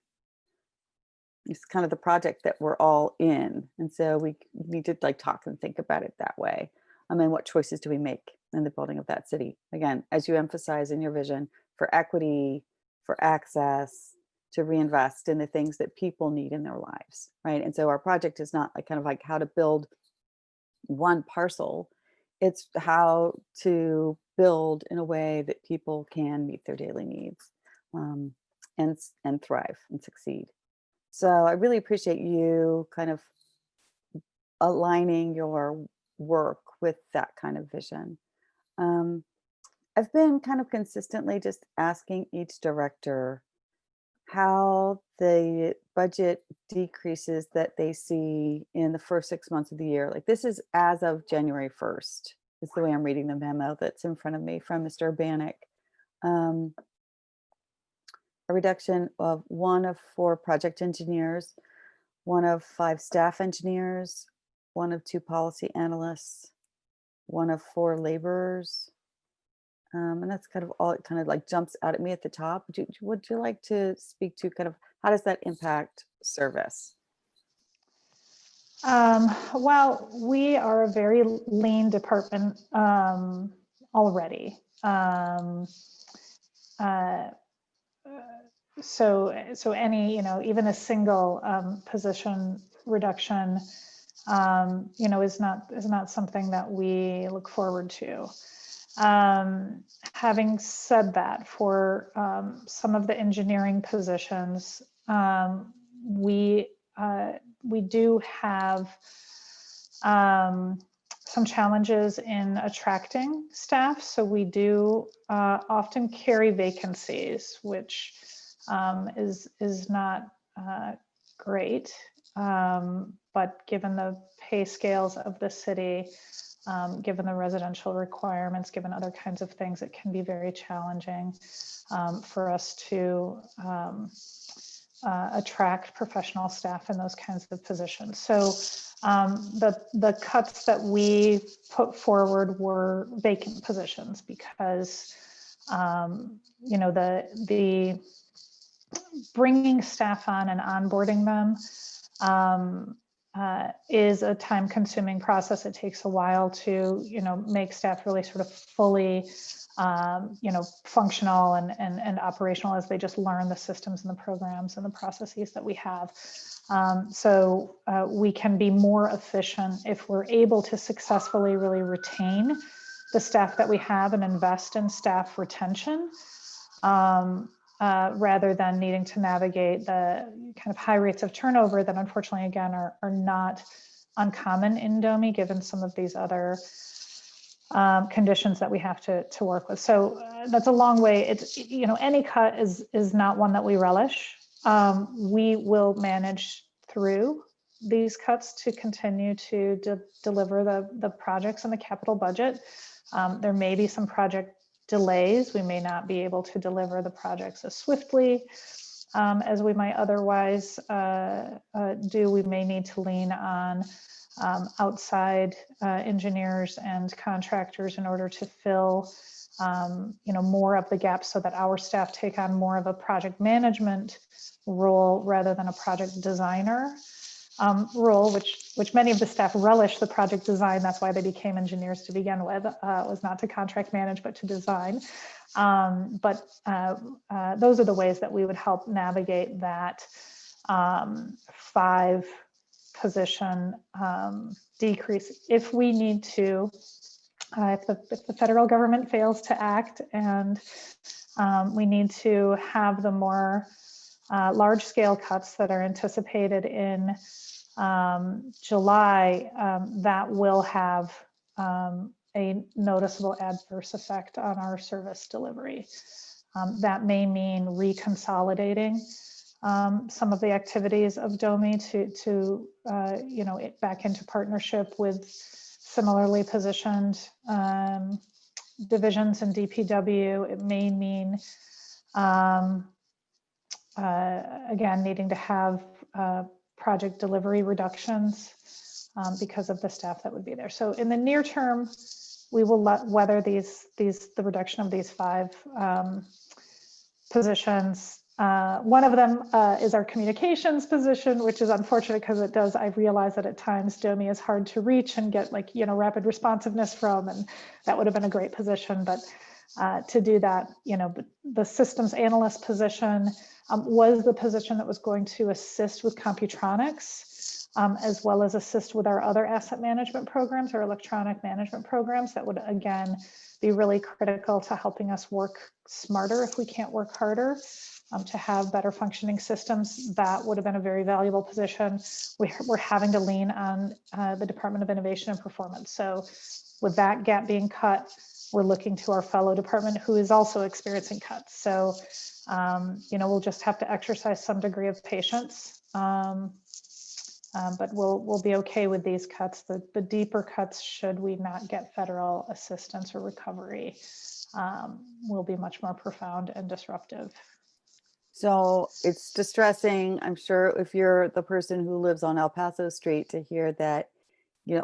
It's kind of the project that we're all in. And so we need to talk and think about it that way. And what choices do we make in the building of that city? Again, as you emphasize in your vision, for equity, for access, to reinvest in the things that people need in their lives, right? And so our project is not like how to build one parcel. It's how to build in a way that people can meet their daily needs and thrive and succeed. So I really appreciate you kind of aligning your work with that kind of vision. I've been kind of consistently just asking each director how the budget decreases that they see in the first 6 months of the year. Like, this is as of January 1st, is the way I'm reading the memo that's in front of me from Mr. Urbanek. A reduction of 1 of 4 project engineers, 1 of 5 staff engineers, 1 of 2 policy analysts, 1 of 4 laborers. And that's kind of all it kind of jumps out at me at the top. Would you like to speak to kind of how does that impact service? Well, we are a very lean department already. So any, even a single position reduction, is not something that we look forward to. Having said that, for some of the engineering positions, we do have some challenges in attracting staff. So we do often carry vacancies, which is not great. But given the pay scales of the city, given the residential requirements, given other kinds of things, it can be very challenging for us to attract professional staff in those kinds of positions. So the cuts that we put forward were vacant positions because the bringing staff on and onboarding them is a time-consuming process. It takes a while to, make staff really sort of fully, functional and operational as they just learn the systems and the programs and the processes that we have. So we can be more efficient if we're able to successfully really retain the staff that we have and invest in staff retention. Rather than needing to navigate the kind of high rates of turnover that unfortunately, again, are not uncommon in DOMI, given some of these other conditions that we have to work with. So that's a long way. It's, any cut is not one that we relish. We will manage through these cuts to continue to deliver the projects in the capital budget. There may be some project delays. We may not be able to deliver the projects as swiftly as we might otherwise do. We may need to lean on outside engineers and contractors in order to fill more of the gaps so that our staff take on more of a project management role rather than a project designer role, which many of the staff relish the project design. That's why they became engineers to begin with, was not to contract manage, but to design. But those are the ways that we would help navigate that 5 position decrease if we need to. If the federal government fails to act and we need to have the more large scale cuts that are anticipated in July, that will have a noticeable adverse effect on our service delivery. That may mean reconsolidating some of the activities of DOMI to back into partnership with similarly positioned divisions in DPW. It may mean, again, needing to have project delivery reductions because of the staff that would be there. So in the near term, we will weather the reduction of these 5 positions. One of them is our communications position, which is unfortunate because I realize that at times DOMI is hard to reach and get rapid responsiveness from, and that would have been a great position. But to do that, the systems analyst position was the position that was going to assist with Computronics, as well as assist with our other asset management programs or electronic management programs that would, again, be really critical to helping us work smarter if we can't work harder. To have better functioning systems, that would have been a very valuable position. We're having to lean on the Department of Innovation and Performance. So with that gap being cut, we're looking to our fellow department who is also experiencing cuts. So, we'll just have to exercise some degree of patience, but we'll be okay with these cuts. The deeper cuts, should we not get federal assistance or recovery, will be much more profound and disruptive. So it's distressing, I'm sure, if you're the person who lives on El Paso Street, to hear that,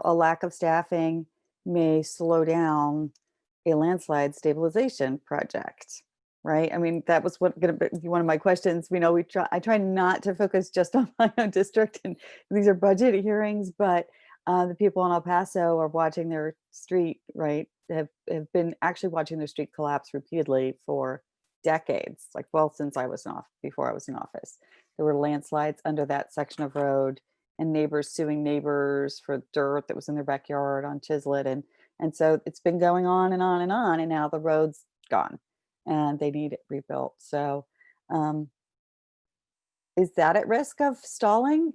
a lack of staffing may slow down a landslide stabilization project, right? I mean, that was going to be one of my questions. I try not to focus just on my own district, and these are budget hearings, but the people in El Paso are watching their street, right? Have been actually watching their street collapse repeatedly for decades, since before I was in office. There were landslides under that section of road, and neighbors suing neighbors for dirt that was in their backyard on Chislett, and so it's been going on and on and on, and now the road's gone and they need it rebuilt. So is that at risk of stalling?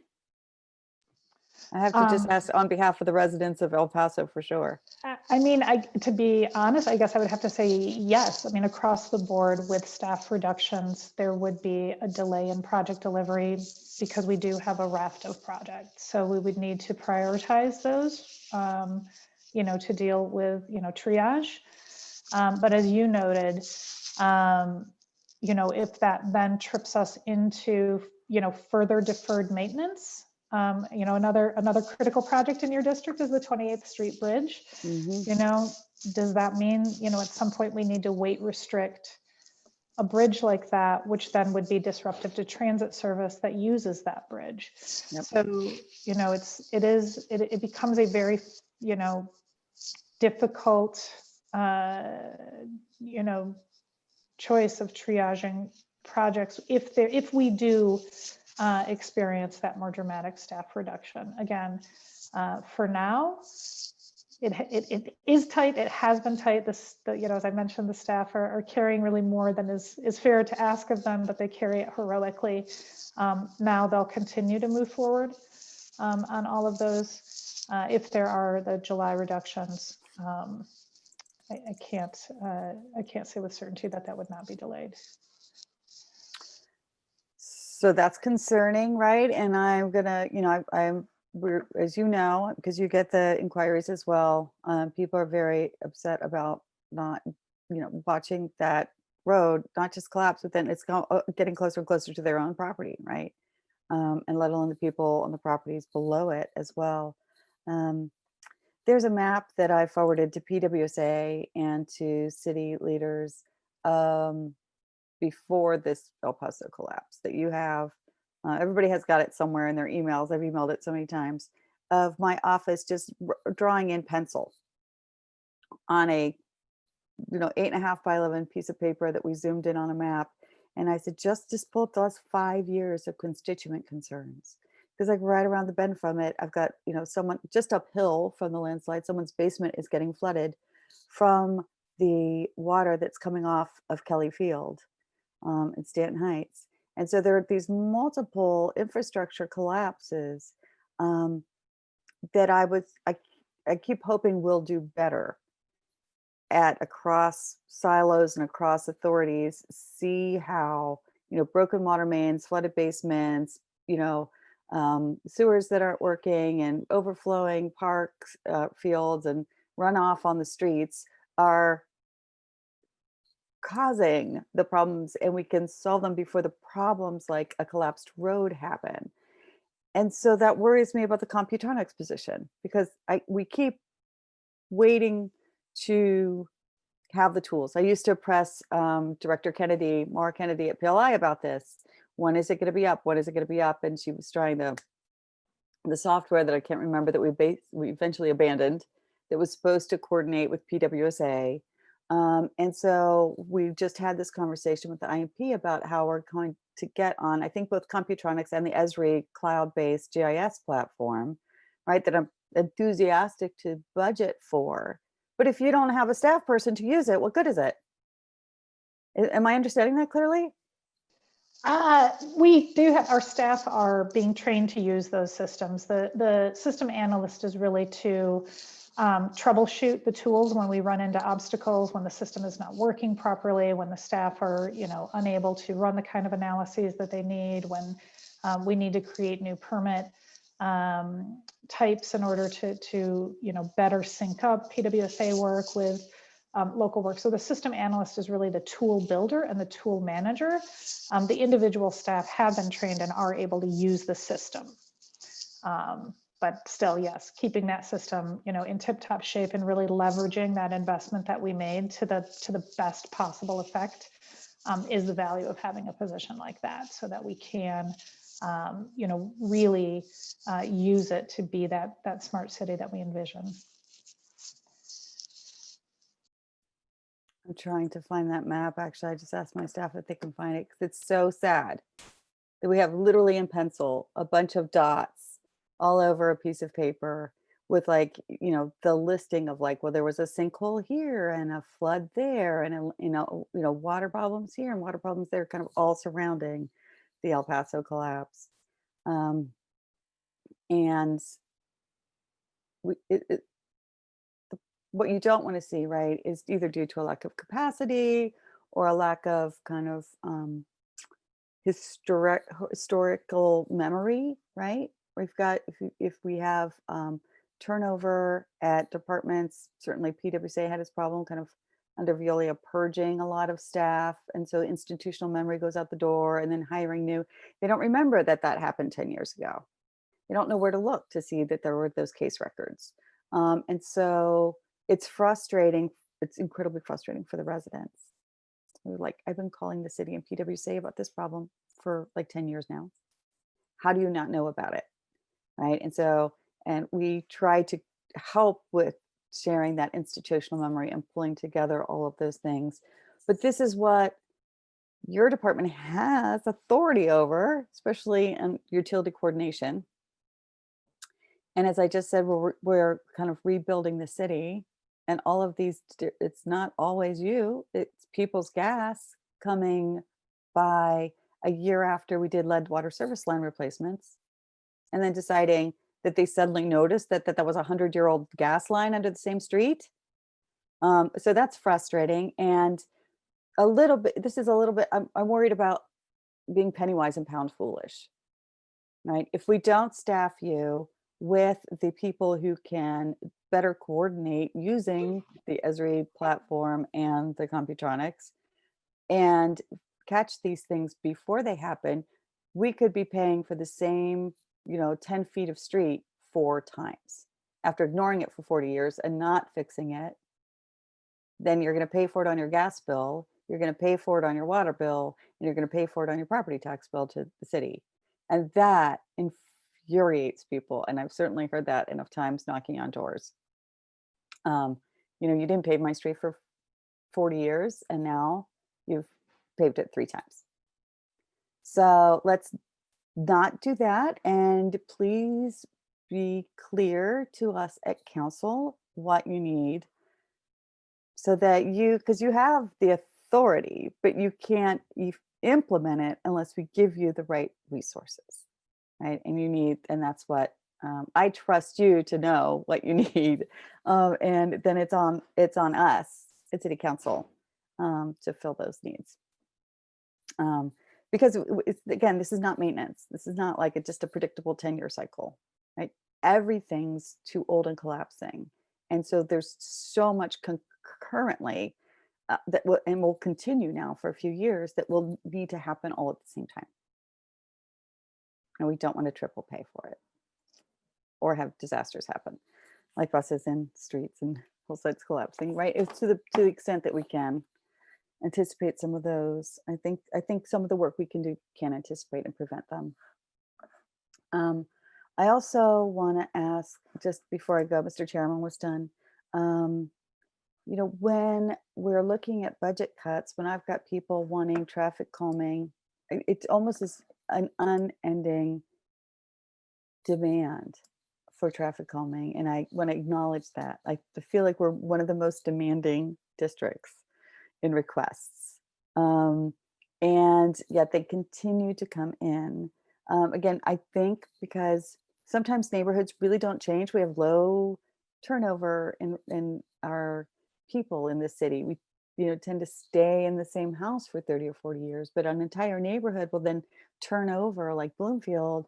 I have to just ask on behalf of the residents of El Paso for sure. I mean, to be honest, I guess I would have to say yes. I mean, across the board with staff reductions, there would be a delay in project delivery because we do have a raft of projects. So we would need to prioritize those, to deal with, triage. But as you noted, if that then trips us into, further deferred maintenance, another critical project in your district is the 28th Street Bridge. Does that mean, at some point we need to weight restrict a bridge like that, which then would be disruptive to transit service that uses that bridge? Yep. So, it becomes a very, difficult, choice of triaging projects if we do experience that more dramatic staff reduction. Again, for now, it is tight. It has been tight. As I mentioned, the staff are carrying really more than is fair to ask of them, but they carry it heroically. Now they'll continue to move forward on all of those. If there are the July reductions, I can't say with certainty that would not be delayed. So that's concerning, right? And I'm gonna, we're, as you know, because you get the inquiries as well, people are very upset about not, watching that road not just collapse, but then it's getting closer and closer to their own property, right? And let alone the people on the properties below it as well. There's a map that I forwarded to PWSA and to city leaders before this El Paso collapse that you have. Everybody has got it somewhere in their emails. I've emailed it so many times, of my office just drawing in pencil on a 8.5 by 11 piece of paper that we zoomed in on a map. And I said, just pull up the last 5 years of constituent concerns. Because like right around the bend from it, I've got, someone just uphill from the landslide, someone's basement is getting flooded from the water that's coming off of Kelly Field in Stanton Heights. And so there are these multiple infrastructure collapses that I keep hoping we'll do better at, across silos and across authorities, see how, broken water mains, flooded basements, sewers that aren't working and overflowing parks, fields and runoff on the streets are causing the problems, and we can solve them before the problems like a collapsed road happen. And so that worries me about the Computronics position, because we keep waiting to have the tools. I used to press Director Kennedy, Maura Kennedy at PLI about this. When is it going to be up? When is it going to be up? And she was trying the software that I can't remember that we eventually abandoned, that was supposed to coordinate with PWSA. And so we just had this conversation with the IMP about how we're going to get on, I think, both Computronics and the Esri cloud-based GIS platform, right, that I'm enthusiastic to budget for. But if you don't have a staff person to use it, what good is it? Am I understanding that clearly? We do have, our staff are being trained to use those systems. The system analyst is really to troubleshoot the tools when we run into obstacles, when the system is not working properly, when the staff are, unable to run the kind of analyses that they need, when we need to create new permit types in order to better sync up PWSA work with local work. So the system analyst is really the tool builder and the tool manager. The individual staff have been trained and are able to use the system. But still, yes, keeping that system, in tip-top shape and really leveraging that investment that we made to the best possible effect is the value of having a position like that, so that we can, really use it to be that smart city that we envision. I'm trying to find that map. Actually, I just asked my staff if they can find it, because it's so sad that we have literally in pencil a bunch of dots all over a piece of paper with the listing of well, there was a sinkhole here and a flood there and water problems here and water problems there, kind of all surrounding the El Paso collapse. And what you don't want to see, right, is either due to a lack of capacity or a lack of kind of historical memory, right? We've got, if we have turnover at departments, certainly PWSA had its problem kind of under Veolia purging a lot of staff. And so institutional memory goes out the door, and then hiring new. They don't remember that happened 10 years ago. They don't know where to look to see that there were those case records. And so it's frustrating. It's incredibly frustrating for the residents. I've been calling the city and PWSA about this problem for 10 years now. How do you not know about it? Right. And so, and we try to help with sharing that institutional memory and pulling together all of those things. But this is what your department has authority over, especially in utility coordination. And as I just said, we're kind of rebuilding the city, and all of these, it's not always you, it's people's gas coming by a year after we did lead water service line replacements, and then deciding that they suddenly noticed that was a 100-year-old gas line under the same street. So that's frustrating. And I'm worried about being penny wise and pound foolish, right? If we don't staff you with the people who can better coordinate using the Esri platform and the Computronics and catch these things before they happen, we could be paying for the same 10 feet of street 4 times. after ignoring it for 40 years and not fixing it, then you're going to pay for it on your gas bill, you're going to pay for it on your water bill, and you're going to pay for it on your property tax bill to the city. And that infuriates people. And I've certainly heard that enough times knocking on doors. You know, you didn't pave my street for 40 years and now you've paved it 3 times. So let's not do that. And please be clear to us at council what you need so that because you have the authority, but you can't implement it unless we give you the right resources, right? And that's what I trust you to know what you need. And then it's on us at City Council to fill those needs. Because again, this is not maintenance. This is not like just a predictable 10-year cycle, right? Everything's too old and collapsing. And so there's so much concurrently that will continue now for a few years that will need to happen all at the same time. And we don't want to triple pay for it or have disasters happen, like buses and streets and whole sites collapsing, right? It's to the extent that we can anticipate some of those. I think some of the work we can do can anticipate and prevent them. I also want to ask, just before I go, Mr. Chairman was done, you know, when we're looking at budget cuts, when I've got people wanting traffic calming, it almost is an unending demand for traffic calming. And I want to acknowledge that. I feel like we're one of the most demanding districts in requests. And yet they continue to come in. Again, I think because sometimes neighborhoods really don't change. We have low turnover in our people in the city. We tend to stay in the same house for 30 or 40 years, but an entire neighborhood will then turn over, like Bloomfield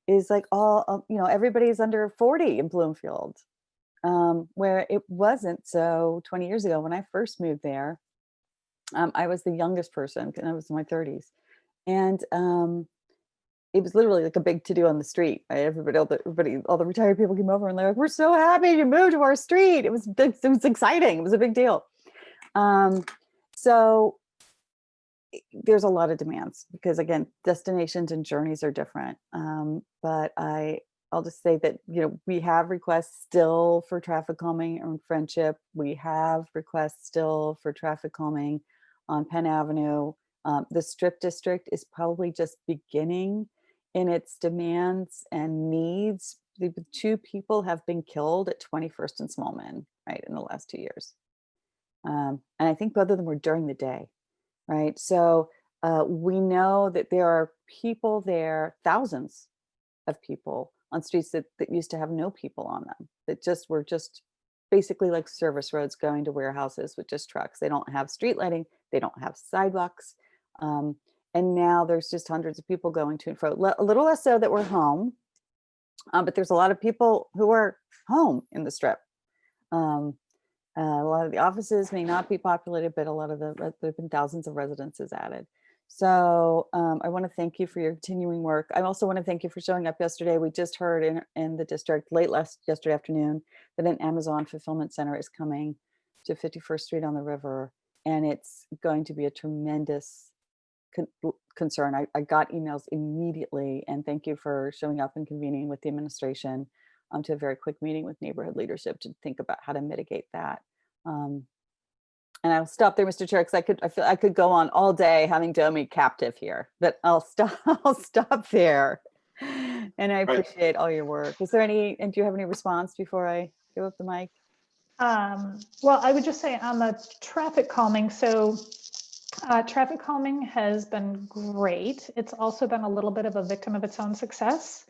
is like all, everybody's under 40 in Bloomfield, where it wasn't so 20 years ago when I first moved there. I was the youngest person and I was in my 30s. And it was literally like a big to-do on the street. Right? Everybody, all the retired people came over and they're like, "We're so happy you moved to our street." It was exciting. It was a big deal. So there's a lot of demands because, again, destinations and journeys are different. But I'll just say that, we have requests still for traffic calming on Friendship. We have requests still for traffic calming on Penn Avenue. The Strip District is probably just beginning in its demands and needs. The 2 people have been killed at 21st and Smallman, right, in the last 2 years. And I think both of them were during the day, right? So we know that there are people there, thousands of people on streets that used to have no people on them, that were basically like service roads going to warehouses with just trucks. They don't have street lighting, they don't have sidewalks. And now there's just hundreds of people going to and fro, a little less so that we're home, but there's a lot of people who are home in the Strip. A lot of the offices may not be populated, but there've been thousands of residences added. So I want to thank you for your continuing work. I also want to thank you for showing up yesterday. We just heard in the district yesterday afternoon that an Amazon fulfillment center is coming to 51st Street on the river, and it's going to be a tremendous concern. I got emails immediately, and thank you for showing up and convening with the administration to a very quick meeting with neighborhood leadership to think about how to mitigate that. And I'll stop there, Mr. Chair, because I could go on all day having Domi captive here, but I'll stop there. And I appreciate all your work. Do you have any response before I give up the mic? Well, I would just say on the traffic calming, so traffic calming has been great. It's also been a little bit of a victim of its own success.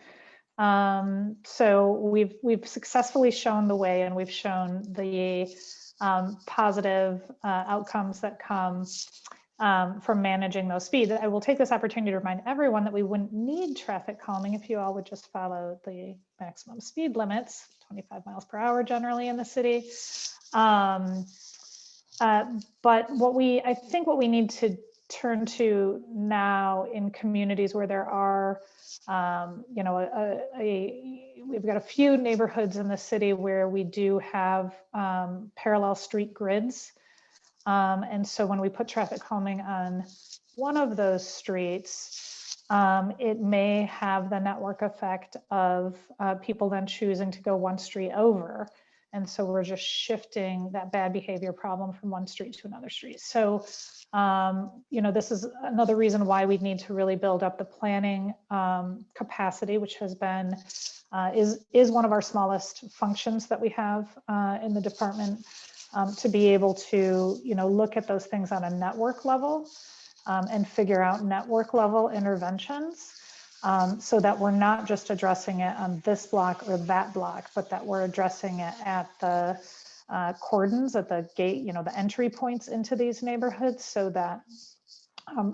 So we've successfully shown the way, and we've shown the positive outcomes that come from managing those speeds. I will take this opportunity to remind everyone that we wouldn't need traffic calming if you all would just follow the maximum speed limits, 25 miles per hour generally in the city. But what we need to turn to now in communities where there are, you know, we've got a few neighborhoods in the city where we do have parallel street grids. And so when we put traffic calming on one of those streets, it may have the network effect of people then choosing to go one street over. And so we're just shifting that bad behavior problem from one street to another street. So, you know, this is another reason why we need to really build up the planning capacity, which has been, is one of our smallest functions that we have in the department, to be able to, you know, look at those things on a network level and figure out network level interventions. So that we're not just addressing it on this block or that block, but that we're addressing it at the cordons, at the gate, you know, the entry points into these neighborhoods, so that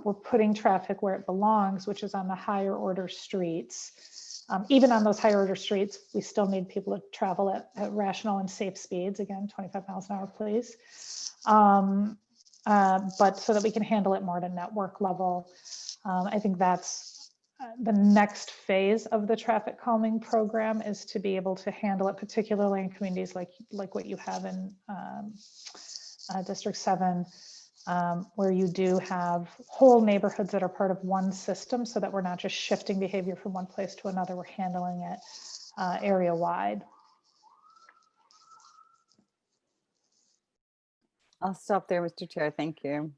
we're putting traffic where it belongs, which is on the higher order streets. Even on those higher order streets, we still need people to travel at rational and safe speeds. Again, 25 miles an hour, please. But so that we can handle it more at a network level. I think that's the next phase of the traffic calming program, is to be able to handle it, particularly in communities like what you have in District 7, where you do have whole neighborhoods that are part of one system, so that we're not just shifting behavior from one place to another, we're handling it area wide. I'll stop there, Mr. Chair. Thank you.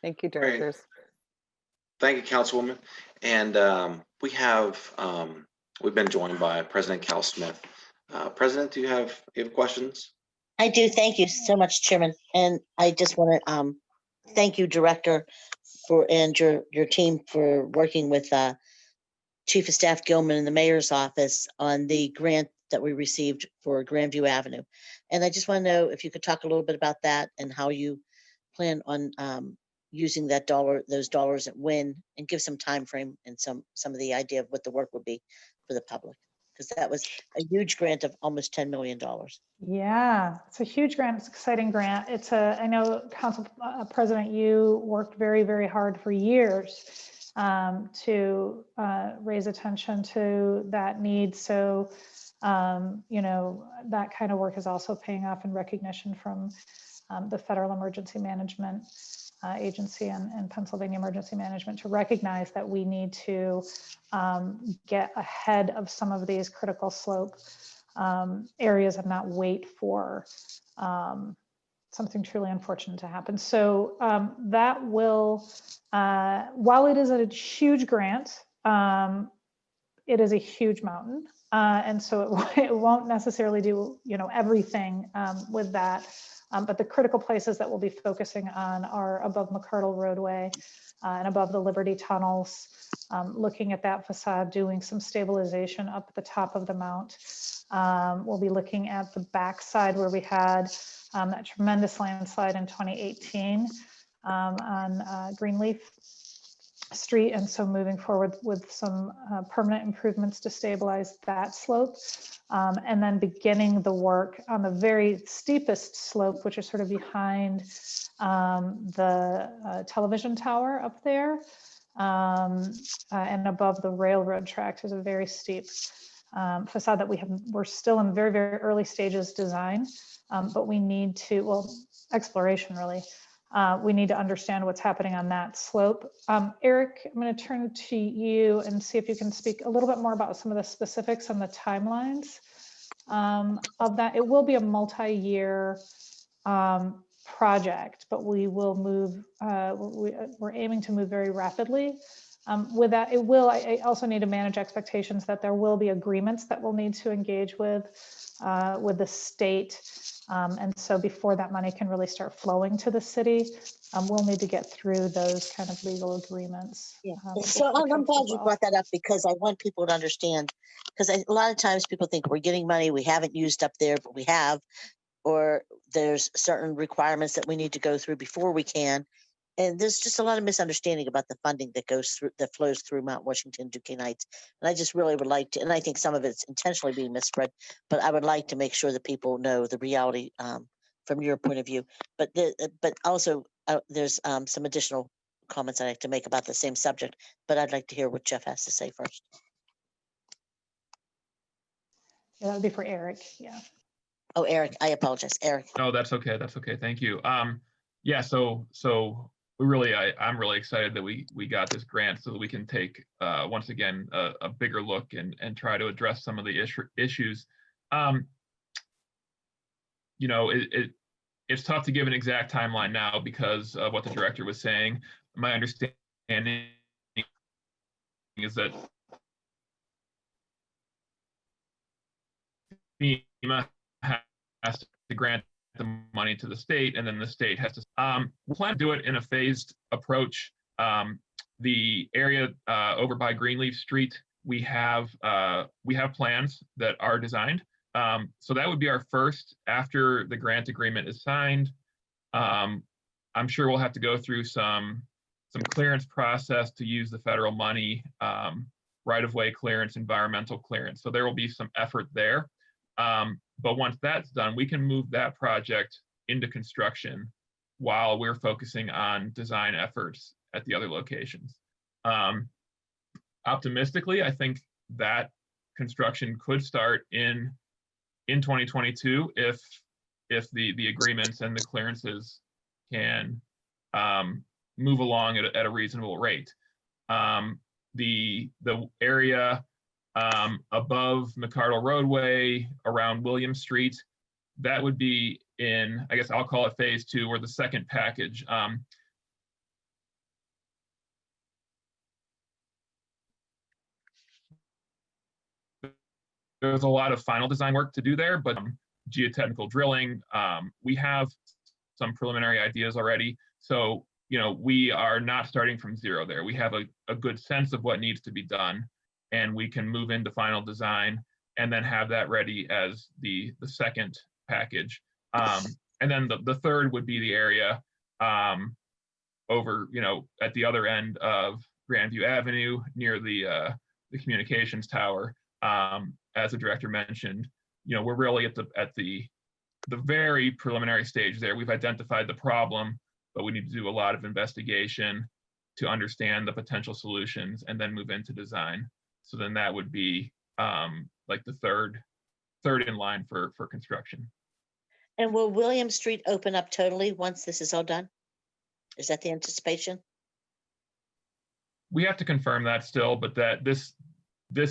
Thank you, directors. Thank you, Councilwoman. And we have, we've been joined by President Cal Smith. President, do you have questions? I do. Thank you so much, Chairman. And I just want to thank you, Director, and your team for working with Chief of Staff Gilman in the Mayor's office on the grant that we received for Grandview Avenue. And I just want to know if you could talk a little bit about that and how you plan on using those dollars and when, and give some time frame and some of the idea of what the work would be for the public, because that was a huge grant of almost $10 million. Yeah, it's a huge grant. It's an exciting grant. I know Council President, you worked very, very hard for years to raise attention to that need. So, you know, that kind of work is also paying off in recognition from the Federal Emergency Management Agency and Pennsylvania Emergency Management, to recognize that we need to get ahead of some of these critical slope areas and not wait for something truly unfortunate to happen. So that will, while it is a huge grant, it is a huge mountain. And so it won't necessarily do, you know, everything with that. But the critical places that we'll be focusing on are above McCardle roadway and above the Liberty tunnels, looking at that facade, doing some stabilization up at the top of the mount. We'll be looking at the backside where we had that tremendous landslide in 2018 on Greenleaf Street. And so moving forward with some permanent improvements to stabilize that slope. And then beginning the work on the very steepest slope, which is sort of behind the television tower up there, and above the railroad tracks. Is a very steep facade that we're still in very, very early stages design, but we need to, well, exploration really. We need to understand what's happening on that slope. Eric, I'm going to turn to you and see if you can speak a little bit more about some of the specifics on the timelines of that. It will be a multi-year project, but we will move, we're aiming to move very rapidly. With that, I also need to manage expectations that there will be agreements that we'll need to engage with the state. And so before that money can really start flowing to the city, we'll need to get through those kind of legal agreements. Yeah. So I'm glad you brought that up, because I want people to understand, because a lot of times people think we're getting money we haven't used up there, but we have, or there's certain requirements that we need to go through before we can. And there's just a lot of misunderstanding about the funding that flows through Mount Washington, Duquesne Heights. And I just really would like to, and I think some of it's intentionally being misspread, but I would like to make sure that people know the reality from your point of view. But also there's some additional comments I'd like to make about the same subject, but I'd like to hear what Jeff has to say first. Yeah, that would be for Eric. Yeah. Oh, Eric, I apologize. Eric. No, that's okay. That's okay. Thank you. Yeah, so we really, I'm really excited that we got this grant so that we can take once again a bigger look and try to address some of the issues. You know, it's tough to give an exact timeline now because of what the director was saying. My understanding is that FEMA has to grant the money to the state, and then the state has to. We plan to do it in a phased approach. The area over by Greenleaf Street, we have plans that are designed. So that would be our first after the grant agreement is signed. I'm sure we'll have to go through some clearance process to use the federal money, right-of-way clearance, environmental clearance. So there will be some effort there. But once that's done, we can move that project into construction while we're focusing on design efforts at the other locations. Optimistically, I think that construction could start in 2022 if the agreements and the clearances can move along at a reasonable rate. The area above McCardle Roadway around William Street, that would be in, I guess I'll call it phase 2 or the second package. There's a lot of final design work to do there, but geotechnical drilling, we have some preliminary ideas already. So, you know, we are not starting from zero there. We have a good sense of what needs to be done, and we can move into final design and then have that ready as the second package. And then the third would be the area over, you know, at the other end of Grandview Avenue near the communications tower. As the director mentioned, you know, we're really at the very preliminary stage there. We've identified the problem, but we need to do a lot of investigation to understand the potential solutions and then move into design. So then that would be like the third in line for construction. And will William Street open up totally once this is all done? Is that the anticipation? We have to confirm that still, but that this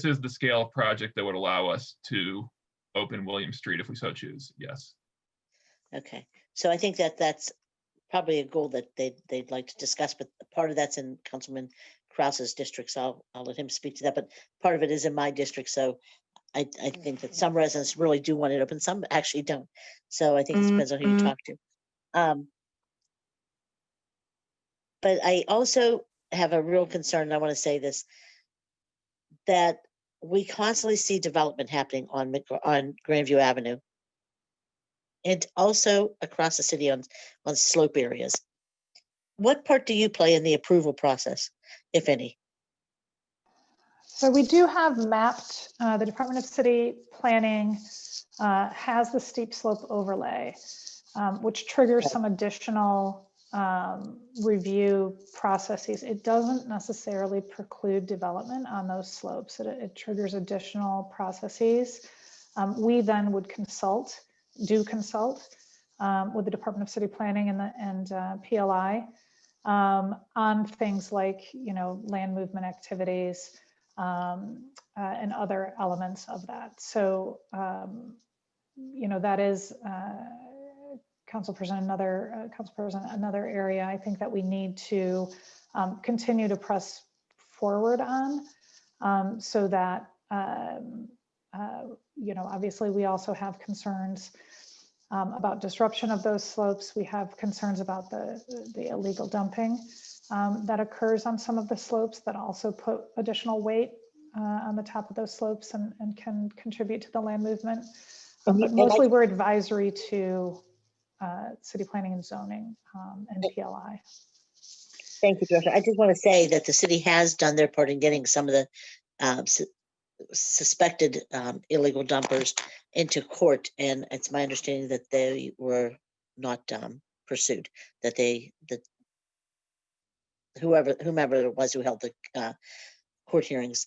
is the scale of project that would allow us to open William Street if we so choose. Yes. Okay, so I think that's probably a goal that they'd like to discuss, but part of that's in Councilman Krause's district, so I'll let him speak to that. But part of it is in my district, so I think that some residents really do want it open, some actually don't. So I think it depends on who you talk to. But I also have a real concern, and I want to say this, that we constantly see development happening on Grandview Avenue and also across the city on slope areas. What part do you play in the approval process, if any? So we do have mapped, the Department of City Planning has the steep slope overlay, which triggers some additional review processes. It doesn't necessarily preclude development on those slopes. It triggers additional processes. We then would consult with the Department of City Planning and PLI on things like, you know, land movement activities and other elements of that. So, you know, that is Council President, another area I think that we need to continue to press forward on, so that you know, obviously we also have concerns about disruption of those slopes. We have concerns about the illegal dumping that occurs on some of the slopes that also put additional weight on the top of those slopes and can contribute to the land movement. But mostly we're advisory to city planning and zoning and PLI. Thank you, Director. I just want to say that the city has done their part in getting some of the suspected illegal dumpers into court, and it's my understanding that they were not pursued, that the whomever it was who held the court hearings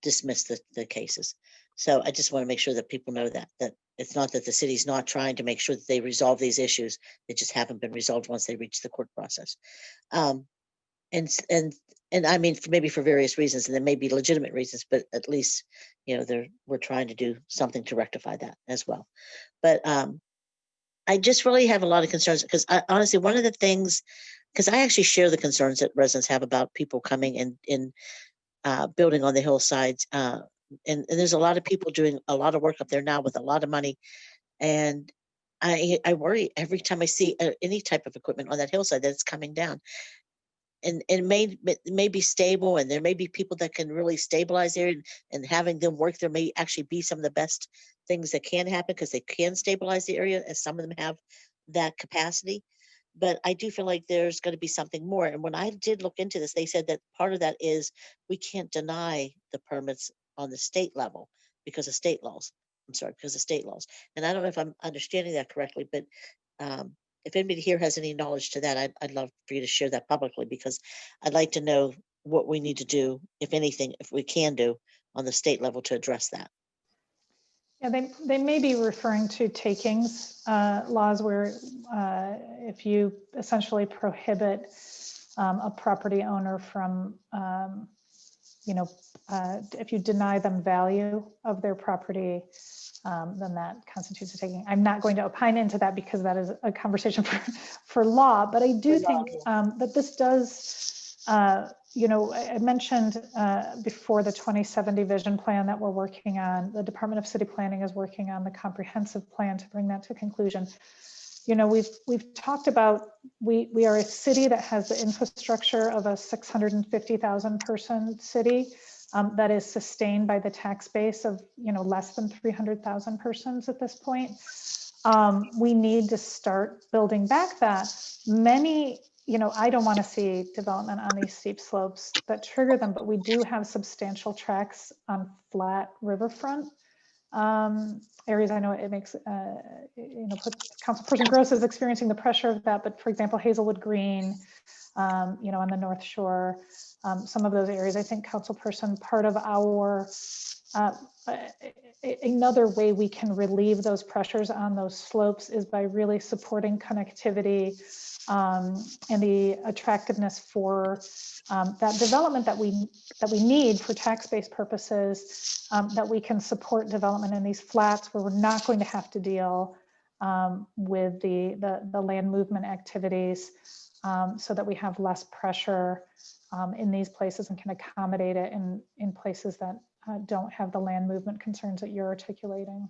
dismissed the cases. So I just want to make sure that people know that it's not that the city's not trying to make sure that they resolve these issues. They just haven't been resolved once they reach the court process. And I mean, maybe for various reasons, and there may be legitimate reasons, but at least, we're trying to do something to rectify that as well. But I just really have a lot of concerns because honestly, one of the things, because I actually share the concerns that residents have about people coming and building on the hillsides. And there's a lot of people doing a lot of work up there now with a lot of money. And I worry every time I see any type of equipment on that hillside that it's coming down. And it may be stable, and there may be people that can really stabilize there, and having them work there may actually be some of the best things that can happen because they can stabilize the area, as some of them have that capacity. But I do feel like there's going to be something more. And when I did look into this, they said that part of that is we can't deny the permits on the state level because of state laws. I'm sorry, because of state laws. And I don't know if I'm understanding that correctly, but if anybody here has any knowledge to that, I'd love for you to share that publicly, because I'd like to know what we need to do, if anything, if we can do on the state level to address that. Yeah, they may be referring to takings laws where if you essentially prohibit a property owner from, if you deny them value of their property, then that constitutes a taking. I'm not going to opine into that because that is a conversation for law, but I do think that this does, I mentioned before the 2070 vision plan that we're working on. The Department of City Planning is working on the comprehensive plan to bring that to conclusion. We've talked about, we are a city that has the infrastructure of a 650,000 person city that is sustained by the tax base of less than 300,000 persons at this point. We need to start building back that. Many, I don't want to see development on these steep slopes that trigger them, but we do have substantial tracts on flat riverfront areas. I know it makes, Councilperson Gross is experiencing the pressure of that, but for example, Hazelwood Green, on the North Shore, some of those areas, I think Councilperson, part of our, another way we can relieve those pressures on those slopes is by really supporting connectivity and the attractiveness for that development that we need for tax-based purposes, that we can support development in these flats where we're not going to have to deal with the land movement activities, so that we have less pressure in these places and can accommodate it in places that don't have the land movement concerns that you're articulating.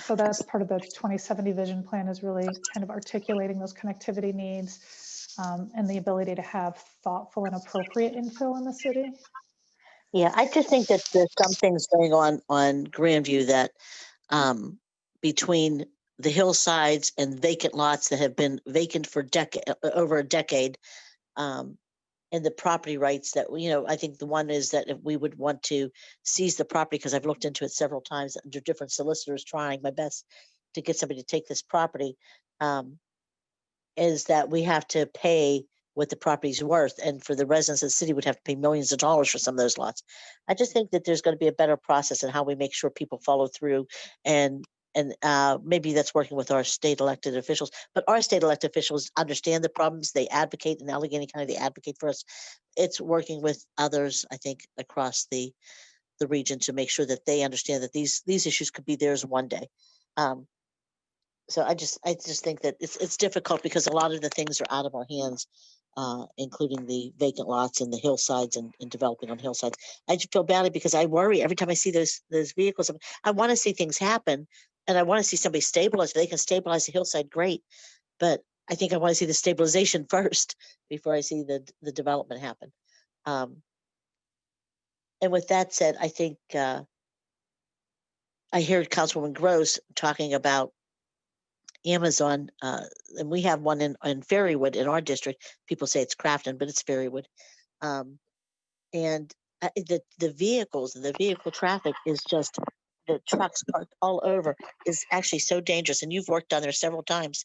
So that's part of the 2070 vision plan, is really kind of articulating those connectivity needs and the ability to have thoughtful and appropriate infill in the city. Yeah, I just think that there's some things going on Grandview that between the hillsides and vacant lots that have been vacant for over a decade, and the property rights that, I think the one is that if we would want to seize the property, because I've looked into it several times under different solicitors, trying my best to get somebody to take this property, is that we have to pay what the property's worth. And for the residents of the city would have to pay millions of dollars for some of those lots. I just think that there's going to be a better process in how we make sure people follow through, and maybe that's working with our state elected officials, but our state elected officials understand the problems. They advocate in Allegheny County, they advocate for us. It's working with others, I think, across the region to make sure that they understand that these issues could be theirs one day. So I just think that it's difficult because a lot of the things are out of our hands, including the vacant lots and the hillsides and developing on hillsides. I just feel badly because I worry every time I see those vehicles. I want to see things happen, and I want to see somebody stabilize. If they can stabilize the hillside, great. But I think I want to see the stabilization first before I see the development happen. And with that said, I think I heard Councilwoman Gross talking about Amazon, and we have one in Fairywood in our district. People say it's Crafton, but it's Fairywood. And the vehicles and the vehicle traffic is just the trucks parked all over is actually so dangerous. And you've worked down there several times,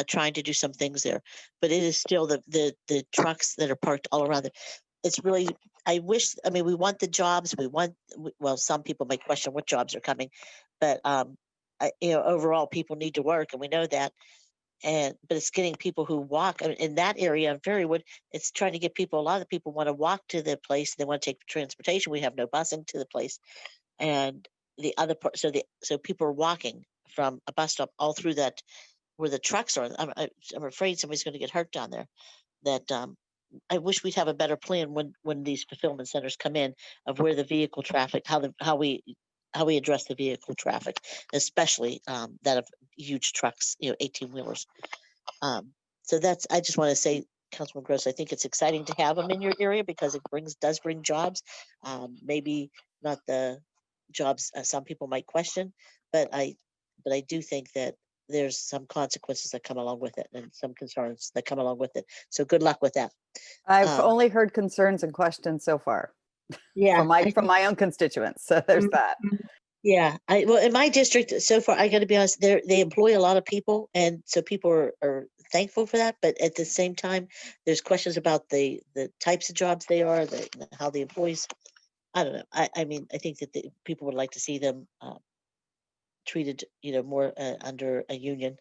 trying to do some things there, but it is still the trucks that are parked all around it. It's really, I wish, I mean, we want the jobs, well, some people may question what jobs are coming, but, overall people need to work and we know that. But it's getting people who walk in that area of Ferrywood. It's trying to get people. A lot of people want to walk to the place. They want to take transportation. We have no busing to the place, and the other part. So people are walking from a bus stop all through that where the trucks are. I'm afraid somebody's going to get hurt down there. That I wish we'd have a better plan when these fulfillment centers come in of where the vehicle traffic, how we address the vehicle traffic, especially that of huge trucks, 18-wheelers. So I just want to say, Councilman Gross, I think it's exciting to have them in your area because it does bring jobs. Maybe not the jobs some people might question, but I do think that there's some consequences that come along with it and some concerns that come along with it. So good luck with that. I've only heard concerns and questions so far Yeah, from my own constituents. So there's that. Yeah, well, in my district so far, I got to be honest, they employ a lot of people, and so people are thankful for that. But at the same time, there's questions about the types of jobs they are, how the employees. I don't know. I mean, I think that the people would like to see them treated, more under a union,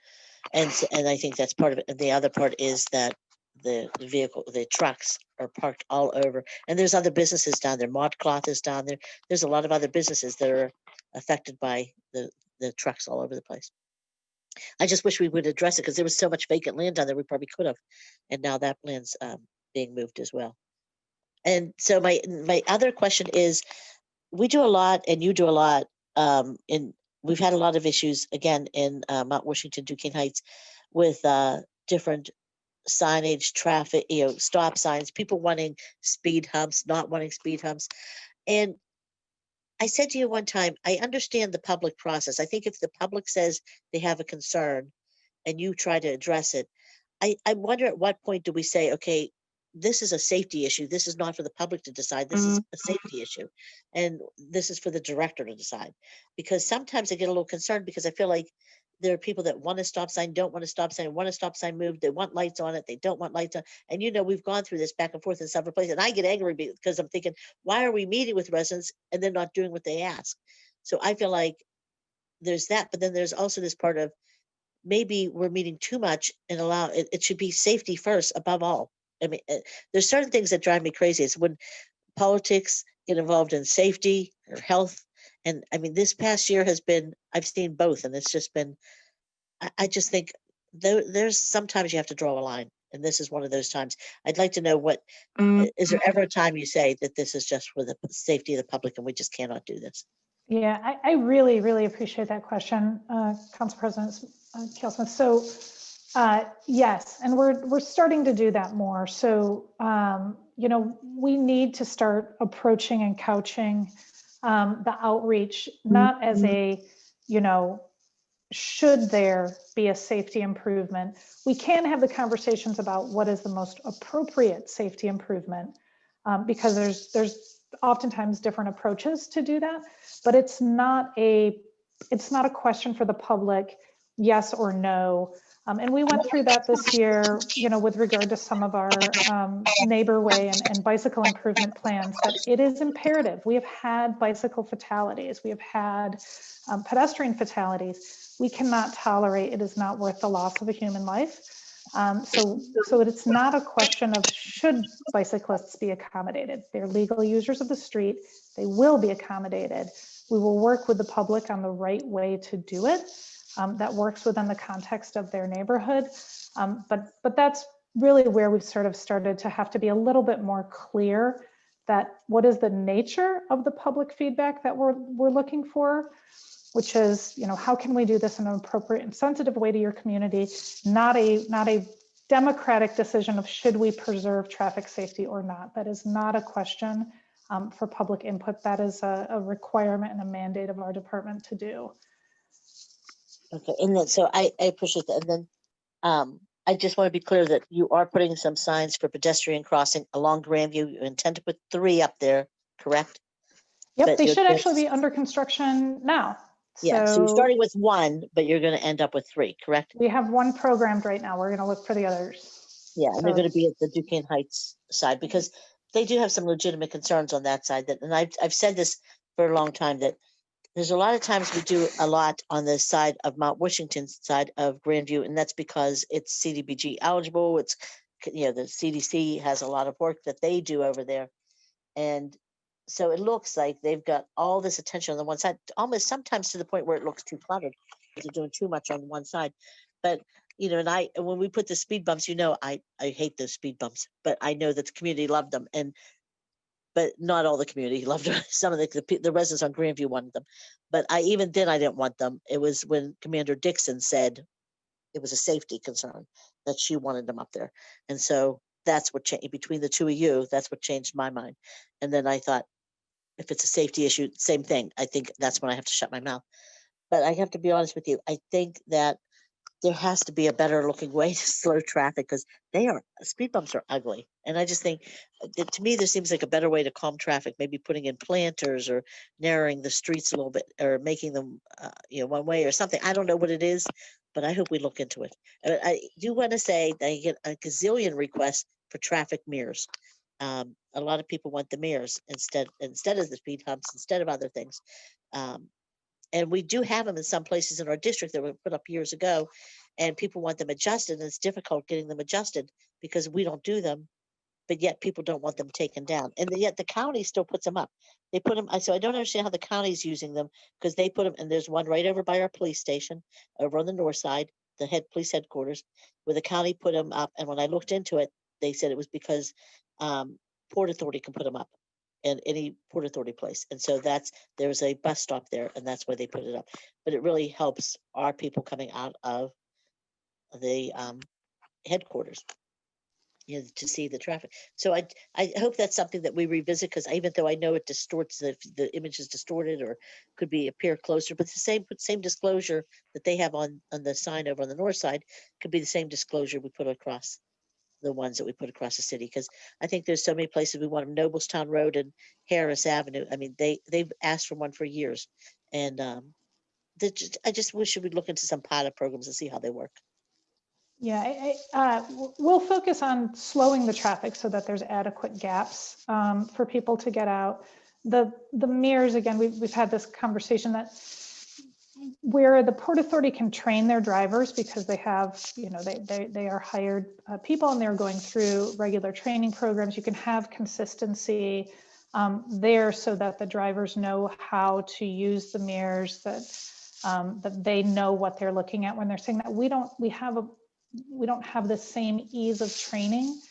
and I think that's part of it. And the other part is that the trucks are parked all over, and there's other businesses down there. ModCloth is down there. There's a lot of other businesses that are affected by the trucks all over the place. I just wish we would address it because there was so much vacant land down there. We probably could have, and now that land's being moved as well. And so my other question is, we do a lot, and you do a lot. We've had a lot of issues again in Mount Washington, Duquesne Heights, with different signage, traffic, stop signs, people wanting speed humps, not wanting speed humps. And I said to you one time, I understand the public process. I think if the public says they have a concern and you try to address it, I wonder at what point do we say, okay, this is a safety issue. This is not for the public to decide. This is a safety issue. And this is for the director to decide. Because sometimes I get a little concerned because I feel like there are people that want a stop sign, don't want a stop sign, want a stop sign moved. They want lights on it. They don't want lights on. And we've gone through this back and forth in several places. And I get angry because I'm thinking, why are we meeting with residents and they're not doing what they ask? So I feel like there's that. But then there's also this part of maybe we're meeting too much and it should be safety first above all. I mean, there's certain things that drive me crazy. It's when politics get involved in safety or health. And I mean, this past year I've seen both, and it's just been, I just think there's sometimes you have to draw a line, and this is one of those times. I'd like to know is there ever a time you say that this is just for the safety of the public and we just cannot do this? Yeah, I really, really appreciate that question, Council President Kelsmith. So yes, and we're starting to do that more. So, we need to start approaching and couching the outreach, not as a, should there be a safety improvement? We can have the conversations about what is the most appropriate safety improvement, because there's oftentimes different approaches to do that, but it's not a question for the public, yes or no. And we went through that this year, with regard to some of our neighbor way and bicycle improvement plans, that it is imperative. We have had bicycle fatalities. We have had pedestrian fatalities. We cannot tolerate, it is not worth the loss of a human life. So it's not a question of should bicyclists be accommodated. They're legal users of the street. They will be accommodated. We will work with the public on the right way to do it. That works within the context of their neighborhood. But that's really where we've sort of started to have to be a little bit more clear that what is the nature of the public feedback that we're looking for, which is, how can we do this in an appropriate and sensitive way to your community, not a democratic decision of should we preserve traffic safety or not. That is not a question for public input. That is a requirement and a mandate of our department to do. Okay, and then so I appreciate that. And then I just want to be clear that you are putting some signs for pedestrian crossing along Grandview. You intend to put 3 up there, correct? Yep, But they you're should gonna- actually be under construction now. Yeah, so you're So starting with one, but you're going to end up with three, correct? we have one programmed right now. We're going to look for the others. Yeah, and they're So going to be at the Duquesne Heights side because they do have some legitimate concerns on that side. That, and I've said this for a long time, that there's a lot of times we do a lot on the side of Mount Washington side of Grandview, and that's because it's CDBG eligible. It's, you know, the CDC has a lot of work that they do over there. And so it looks like they've got all this attention on the one side, almost sometimes to the point where it looks too cluttered because they're doing too much on one side. But, you know, and when we put the speed bumps, you know, I hate those speed bumps, but I know that the community loved them. But not all the community loved them. Some of the residents on Grandview wanted them. But even then I didn't want them. It was when Commander Dixon said it was a safety concern that she wanted them up there. And so that's what changed between the two of you. That's what changed my mind. And then I thought, if it's a safety issue, same thing. I think that's when I have to shut my mouth. But I have to be honest with you. I think that there has to be a better looking way to slow traffic because speed bumps are ugly. And I just think to me, there seems like a better way to calm traffic, maybe putting in planters or narrowing the streets a little bit or making them, one way or something. I don't know what it is, but I hope we look into it. I do want to say that I get a gazillion requests for traffic mirrors. A lot of people want the mirrors instead of the speed humps, instead of other things. And we do have them in some places in our district that were put up years ago, and people want them adjusted, and it's difficult getting them adjusted because we don't do them, but yet people don't want them taken down. And yet the county still puts them up. They put them, so I don't understand how the county's using them because they put them, and there's one right over by our police station over on the north side, the police headquarters, where the county put them up. And when I looked into it, they said it was because Port Authority can put them up in any Port Authority place. And so there's a bus stop there, and that's why they put it up. But it really helps our people coming out of the headquarters, to see the traffic. So I hope that's something that we revisit, because even though I know it distorts, the image is distorted or could appear closer, but the same disclosure that they have on the sign over on the north side could be the same disclosure we put across the ones that we put across the city, because I think there's so many places we want them. Noblestown Road and Harris Avenue. I mean, they've asked for one for years, and I just wish we would look into some pilot programs and see how they work. yeah, we'll focus on slowing the traffic so that there's adequate gaps for people to get out. The mirrors, again, we've had this conversation that where the Port Authority can train their drivers because they have, they are hired people and they're going through regular training programs. You can have consistency there so that the drivers know how to use the mirrors, that they know what they're looking at when they're saying that. We don't have the same ease of training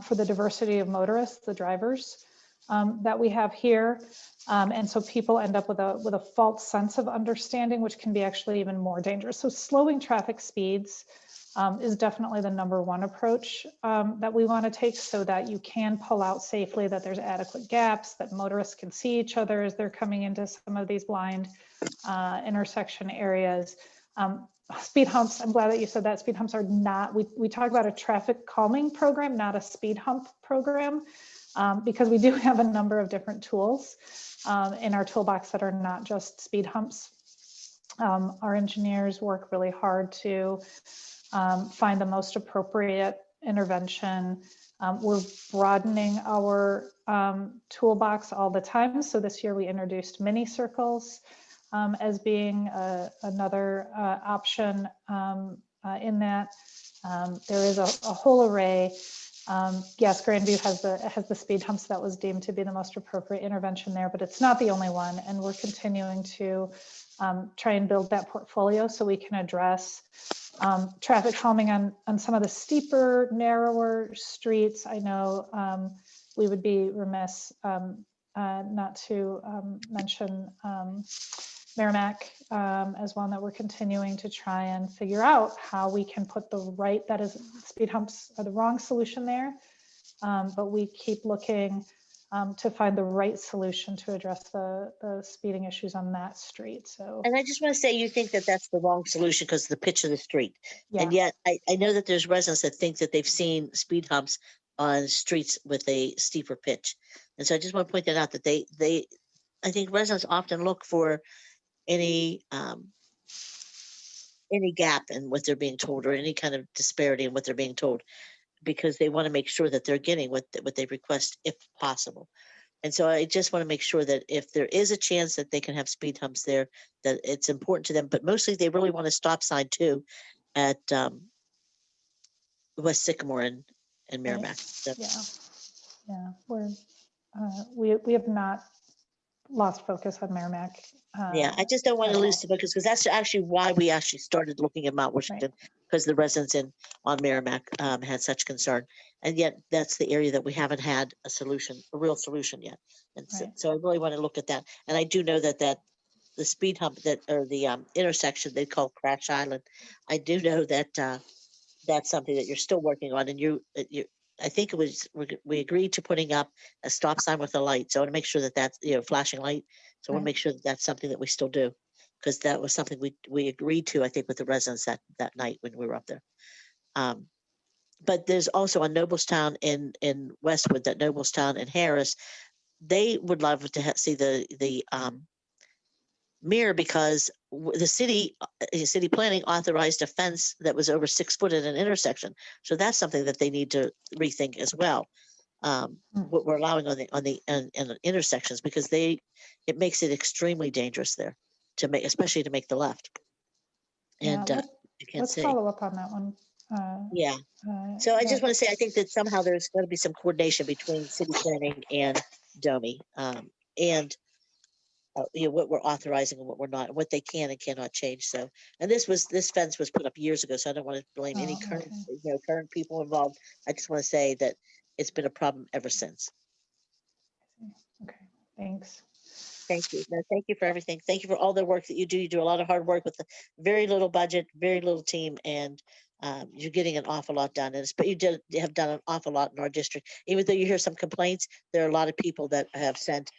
for the diversity of motorists, the drivers that we have here. And so people end up with a false sense of understanding, which can be actually even more dangerous. So slowing traffic speeds is definitely the number one approach that we want to take, so that you can pull out safely, that there's adequate gaps, that motorists can see each other as they're coming into some of these blind intersection areas. Speed humps, I'm glad that you said that. Speed humps are not, we talk about a traffic calming program, not a speed hump program, because we do have a number of different tools in our toolbox that are not just speed humps. Our engineers work really hard to find the most appropriate intervention. We're broadening our toolbox all the time. So this year we introduced mini circles as being another option in that. There is a whole array. Yes, Grandview has the speed humps that was deemed to be the most appropriate intervention there, but it's not the only one. And we're continuing to try and build that portfolio so we can address traffic calming on some of the steeper, narrower streets. I know we would be remiss not to mention Merrimack as one that we're continuing to try and figure out how we can put speed humps are the wrong solution there, but we keep looking to find the right solution to address the speeding issues on that street. So, And I just want to say, you think that that's the wrong solution because of the pitch of the street. yeah. And yet I know that there's residents that think that they've seen speed humps on streets with a steeper pitch. And so I just want to point that out, that I think residents often look for any gap in what they're being told or any kind of disparity in what they're being told, because they want to make sure that they're getting what they request if possible. And so I just want to make sure that if there is a chance that they can have speed humps there, that it's important to them. But mostly they really want a stop sign too at West Sycamore and Merrimack. So, Yeah, we have not lost focus on Merrimack. yeah, I just don't want at to all. lose the focus, because that's actually why we actually started looking at Mount Washington, because the residents on Merrimack had such concern. And yet that's the area that we haven't had a real solution yet. And Right. so I really want to look at that. And I do know that the speed hump or the intersection they call Crash Island, I do know that that's something that you're still working on. And you I think it was, we agreed to putting up a stop sign with a light. So I want to make sure that that's, flashing light. So I want to Right. make sure that that's something that we still do, because that was something we agreed to, I think, with the residents that night when we were up there. But there's also a Noblestown in Westwood, that Noblestown and Harris, they would love to see the mirror, because the city planning authorized a fence that was over 6 foot at an intersection. So that's something that they need to rethink as well. What we're allowing on the intersections, because it makes it extremely dangerous there especially to make the left. And Yeah, you can't let's see. follow up on that one. Yeah. So I just want to say, I think that somehow there's going to be some coordination between city planning and DOMI, and what we're authorizing and what we're not, what they can and cannot change. So, and this fence was put up years ago, so I don't want to blame any current, current people involved. I just want to say that it's been a problem ever since. Okay, thanks. Thank you. No, thank you for everything. Thank you for all the work that you do. You do a lot of hard work with a very little budget, very little team, and you're getting an awful lot done. But you have done an awful lot in our district. Even though you hear some complaints, there are a lot of people that have sent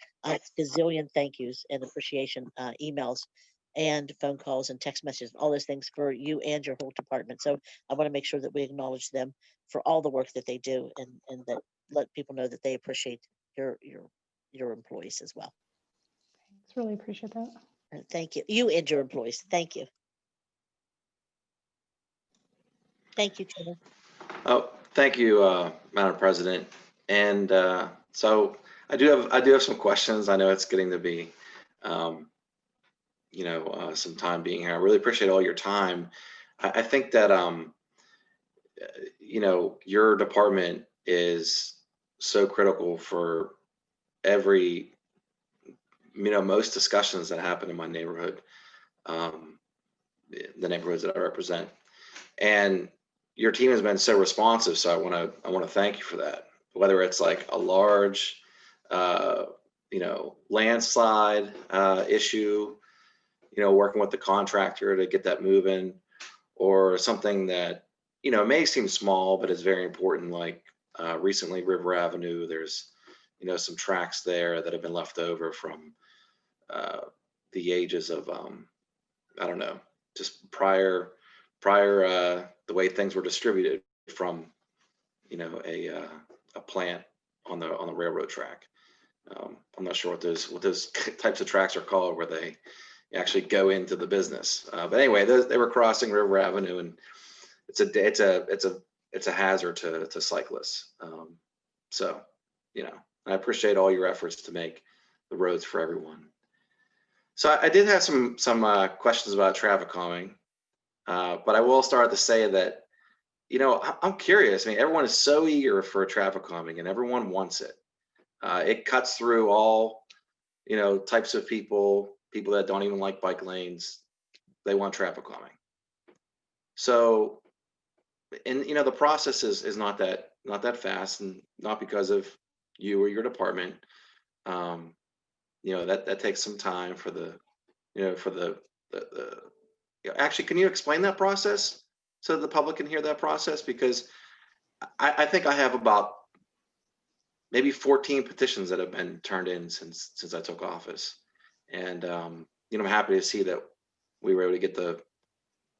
gazillion thank yous and appreciation emails and phone calls and text messages, and all those things for you and your whole department. So I want to make sure that we acknowledge them for all the work that they do, and that let people know that they appreciate your employees as well. Thanks, really appreciate that. Thank you. You and your employees. Thank you. Thank you, Chairman. Oh, thank you, Madam President. And so I do have some questions. I know it's getting to be, some time being here. I really appreciate all your time. I think that, your department is so critical for every, most discussions that happen in my neighborhood, the neighborhoods that I represent. And your team has been so responsive. So I want to thank you for that. Whether it's like a large, landslide issue, working with the contractor to get that moving, or something that, may seem small, but is very important. Like recently River Avenue, there's, some tracks there that have been left over from the ages of, I don't know, just prior the way things were distributed from, a plant on the railroad track. I'm not sure what those types of tracks are called, where they actually go into the business. But anyway, they were crossing River Avenue, and it's a hazard to cyclists. So, I appreciate all your efforts to make the roads for everyone. So I did have some questions about traffic calming, but I will start to say that, I'm curious. I mean, everyone is so eager for traffic calming, and everyone wants it. It cuts through all, types of people that don't even like bike lanes. They want traffic calming. So, and the process is not that fast, and not because of you or your department. That takes some time for the actually, can you explain that process so the public can hear that process? Because I think I have about maybe 14 petitions that have been turned in since I took office. And, I'm happy to see that we were able to get the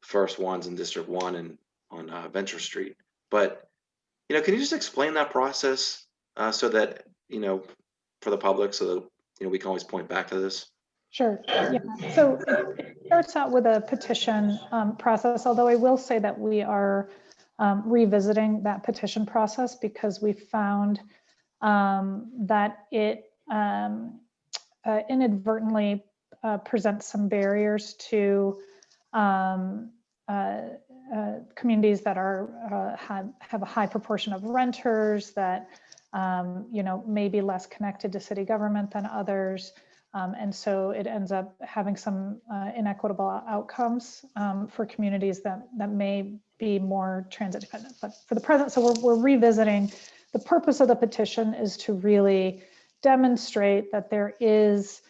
first ones in District 1 and on Venture Street. But, can you just explain that process so that, for the public, so that we can always point back to this. Sure. Yeah. So it starts out with a petition process, although I will say that we are revisiting that petition process because we found that it inadvertently presents some barriers to communities that are have a high proportion of renters that may be less connected to city government than others. And so it ends up having some inequitable outcomes for communities that may be more transit dependent. But for the present, so we're revisiting. The purpose of the petition is to really demonstrate that there is,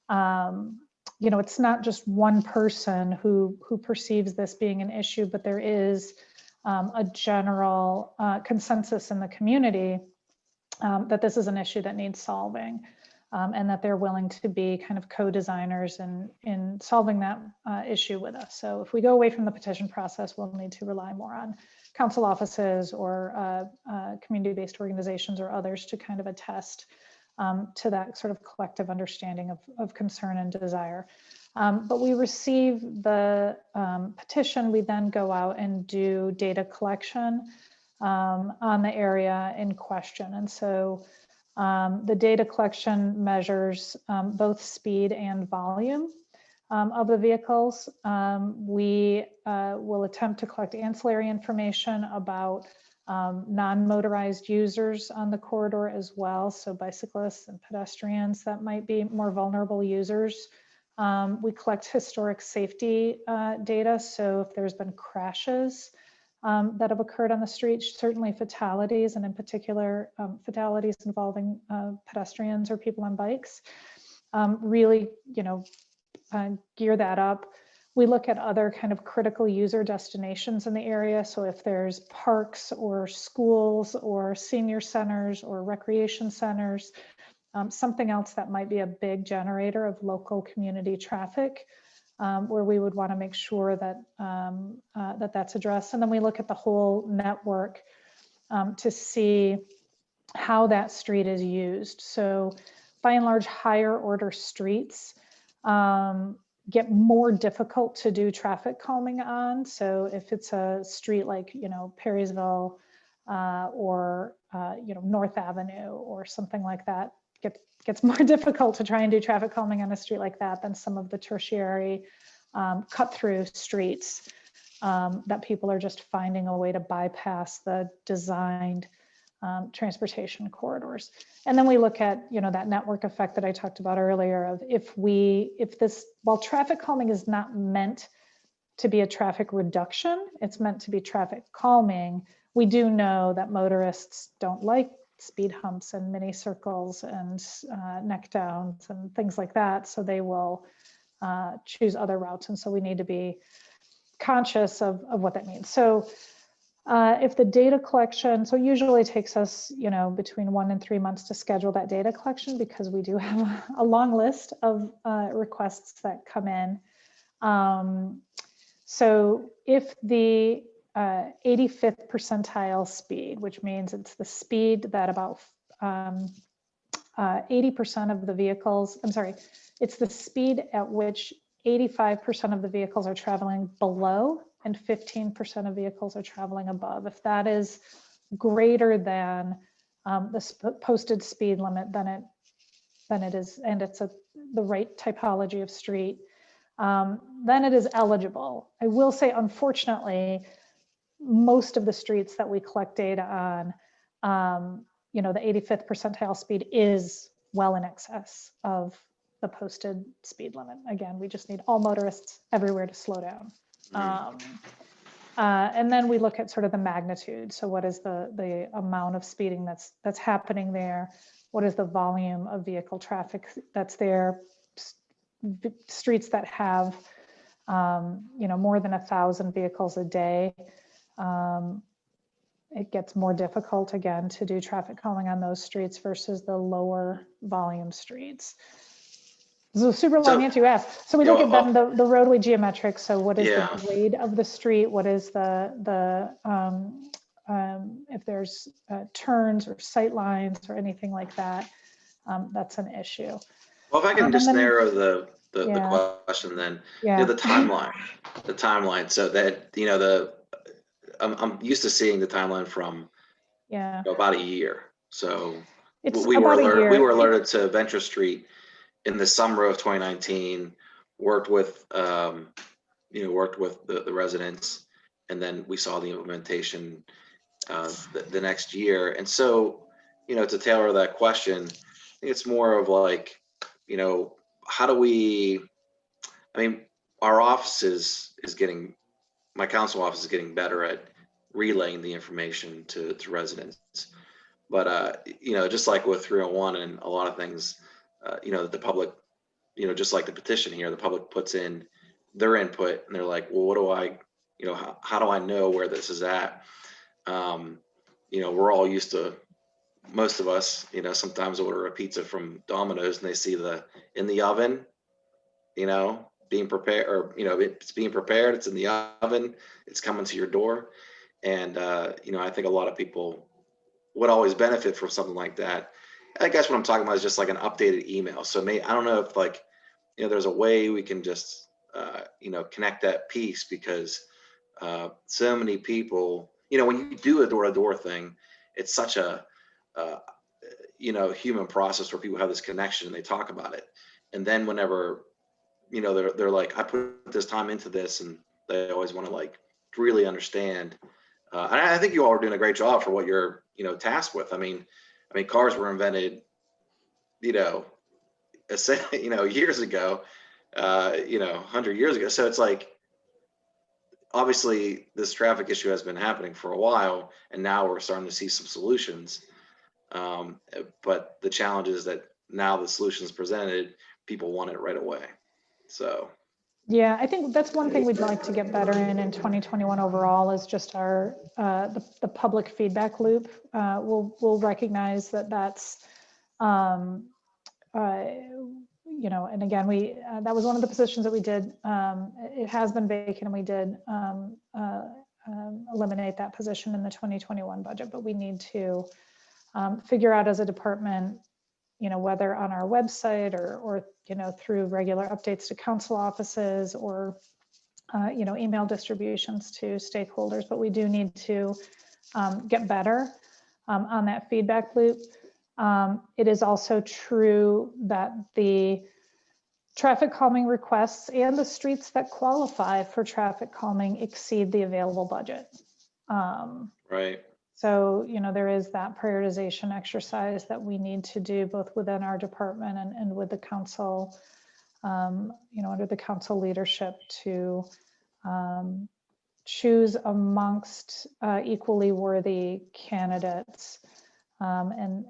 it's not just one person who perceives this being an issue, but there is a general consensus in the community that this is an issue that needs solving. And that they're willing to be kind of co-designers in solving that issue with us. So if we go away from the petition process, we'll need to rely more on council offices or community-based organizations or others to kind of attest to that sort of collective understanding of concern and desire. But we receive the petition, we then go out and do data collection on the area in question. And so the data collection measures both speed and volume of the vehicles. We will attempt to collect ancillary information about non-motorized users on the corridor as well. So bicyclists and pedestrians that might be more vulnerable users. We collect historic safety data. So if there's been crashes that have occurred on the street, certainly fatalities, and in particular fatalities involving pedestrians or people on bikes, really, gear that up. We look at other kind of critical user destinations in the area. So if there's parks or schools or senior centers or recreation centers, something else that might be a big generator of local community traffic, where we would want to make sure that that's addressed. And then we look at the whole network to see how that street is used. So by and large, higher order streets get more difficult to do traffic calming on. So if it's a street like, Perrysville or, North Avenue or something like that, gets more difficult to try and do traffic calming on a street like that than some of the tertiary cut through streets that people are just finding a way to bypass the designed transportation corridors. And then we look at, that network effect that I talked about earlier of while traffic calming is not meant to be a traffic reduction, it's meant to be traffic calming. We do know that motorists don't like speed humps and mini circles and neck downs and things like that. So they will choose other routes. And so we need to be conscious of what that means. So if the data collection, so usually it takes us, between 1 and 3 months to schedule that data collection because we do have a long list of requests that come in. So if the 85th percentile speed, which means it's the speed that about 80% of the vehicles, it's the speed at which 85% of the vehicles are traveling below and 15% of vehicles are traveling above. If that is greater than the posted speed limit, then it is, and it's the right typology of street, then it is eligible. I will say, unfortunately, most of the streets that we collect data on, the 85th percentile speed is well in excess of the posted speed limit. Again, we just need all motorists everywhere to slow down. And then we look at sort of the magnitude. So what is the amount of speeding that's happening there? What is the volume of vehicle traffic that's there? Streets that have, more than 1,000 vehicles a day, it gets more difficult again to do traffic calming on those streets versus the lower volume streets. This is a super long answer you asked. So we look at then the roadway geometrics. So what is the grade of the street? What is if there's turns or sight lines or anything like that, that's an issue. Well, if I can And just then- narrow the Yeah. question, then Yeah. the timeline. So that I'm used to seeing the timeline from Yeah. about a year. So It's we were about a year. we were alerted to Venture Street in the summer of 2019. Worked with the residents, and then we saw the implementation the next year. And so, to tailor that question, I think it's more of like, how do we? I mean, our office is getting, my council office is getting better at relaying the information to residents. But just like with 301 and a lot of things, the public, just like the petition here, the public puts in their input and they're like, well, what do I, how do I know where this is at? We're all used to, most of us, sometimes order a pizza from Domino's and they see in the oven, being prepared, or, it's being prepared, it's in the oven, it's coming to your door. And, I think a lot of people would always benefit from something like that. I guess what I'm talking about is just like an updated email. So I don't know if there's a way we can just, connect that piece, because so many people, when you do a door-to-door thing, it's such a, human process where people have this connection and they talk about it. And then whenever, they're like, I put this time into this, and they always want to really understand. And I think you all are doing a great job for what you're, tasked with. I mean, cars were invented, years ago, 100 years ago. So it's like, obviously this traffic issue has been happening for a while, and now we're starting to see some solutions. But the challenge is that now the solutions presented, people want it right away. So. Yeah, I think that's one thing we'd like to get better in 2021 overall, is just our the public feedback loop. We'll recognize that's and again, we that was one of the positions that we did. It has been vacant, and we did eliminate that position in the 2021 budget. But we need to figure out as a department, whether on our website or through regular updates to council offices, or email distributions to stakeholders. But we do need to get better on that feedback loop. It is also true that the traffic calming requests and the streets that qualify for traffic calming exceed the available budget. Right. So, there is that prioritization exercise that we need to do, both within our department and with the council, under the council leadership, to choose amongst equally worthy candidates. And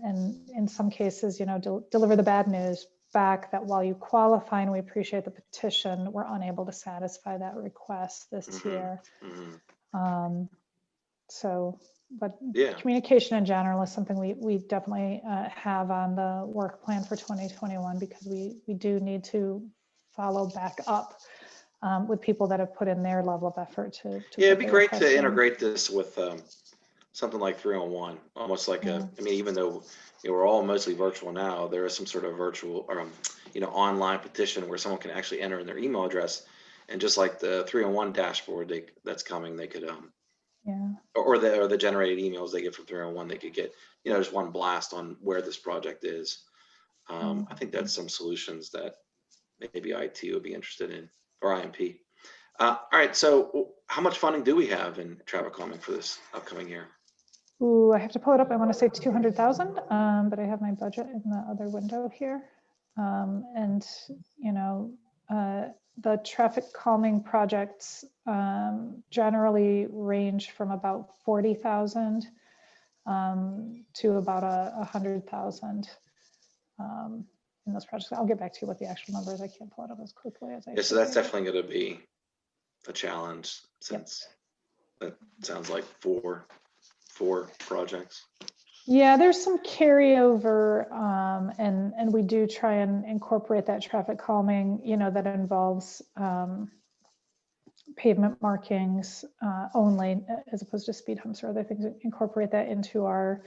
in some cases, deliver the bad news back, that while you qualify and we appreciate the petition, we're unable to satisfy that request this year. But Yeah. communication in general is something we definitely have on the work plan for 2021, because we do need to follow back up with people that have put in their level of effort to It'd be put their great request to in. integrate this with something like 301, almost like Yeah. even though we're all mostly virtual now, there is some sort of virtual or online petition where someone can actually enter in their email address, and just like the 301 dashboard that's coming, they could Yeah. or the generated emails they get from 301, they could get just one blast on where this project is. I think that's some solutions that maybe IT would be interested in, or IMP. All right, so how much funding do we have in traffic calming for this upcoming year? Ooh, I have to pull it up. I want to say 200,000, but I have my budget in the other window here. And the traffic calming projects generally range from about 40,000 to about 100,000 in those projects. I'll get back to you with the actual numbers. I can't pull it up as quickly as I Yeah, so that's should. definitely going to be a challenge, since that sounds like four projects. Yeah, there's some carryover, and we do try and incorporate that traffic calming, that involves pavement markings only, as opposed to speed humps or other things. Incorporate that into our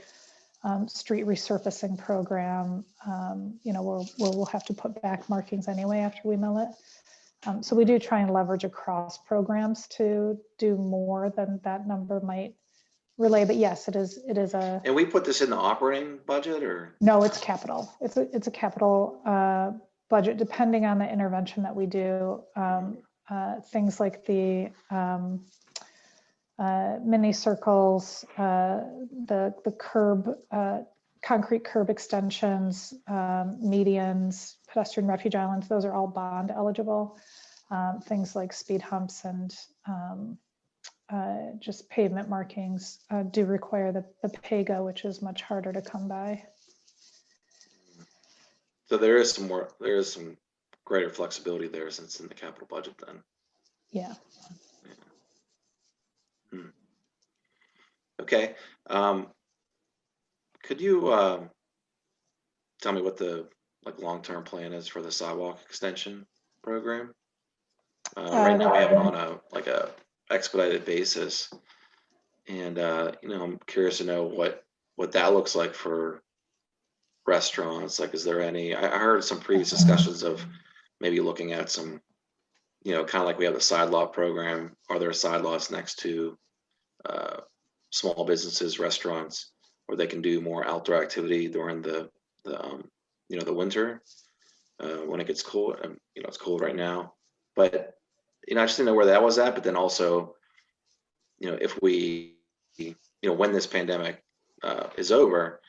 street resurfacing program, where we'll have to put back markings anyway after we mill it. So we do try and leverage across programs to do more than that number might relay. But yes, it is a. And we put this in the operating budget, or? No, it's capital. It's a capital budget, depending on the intervention that we do. Things like the mini circles, the curb, concrete curb extensions, medians, pedestrian refuge islands, those are all bond eligible. Things like speed humps and just pavement markings do require the PAGA, which is much harder to come by. So there is some greater flexibility there since it's in the capital budget then. Yeah. Okay. Could you tell me what the long-term plan is for the sidewalk extension program? Right now we have it on a expedited basis, and I'm curious to know what that looks like for restaurants. Like, is there any? I heard some previous discussions of maybe looking at some, kind of like we have the side lot program. Are there side lots next to small businesses, restaurants, where they can do more outdoor activity during the winter when it gets cold? And it's cold right now, but I just didn't know where that was at. But then also, if we, when this pandemic is over,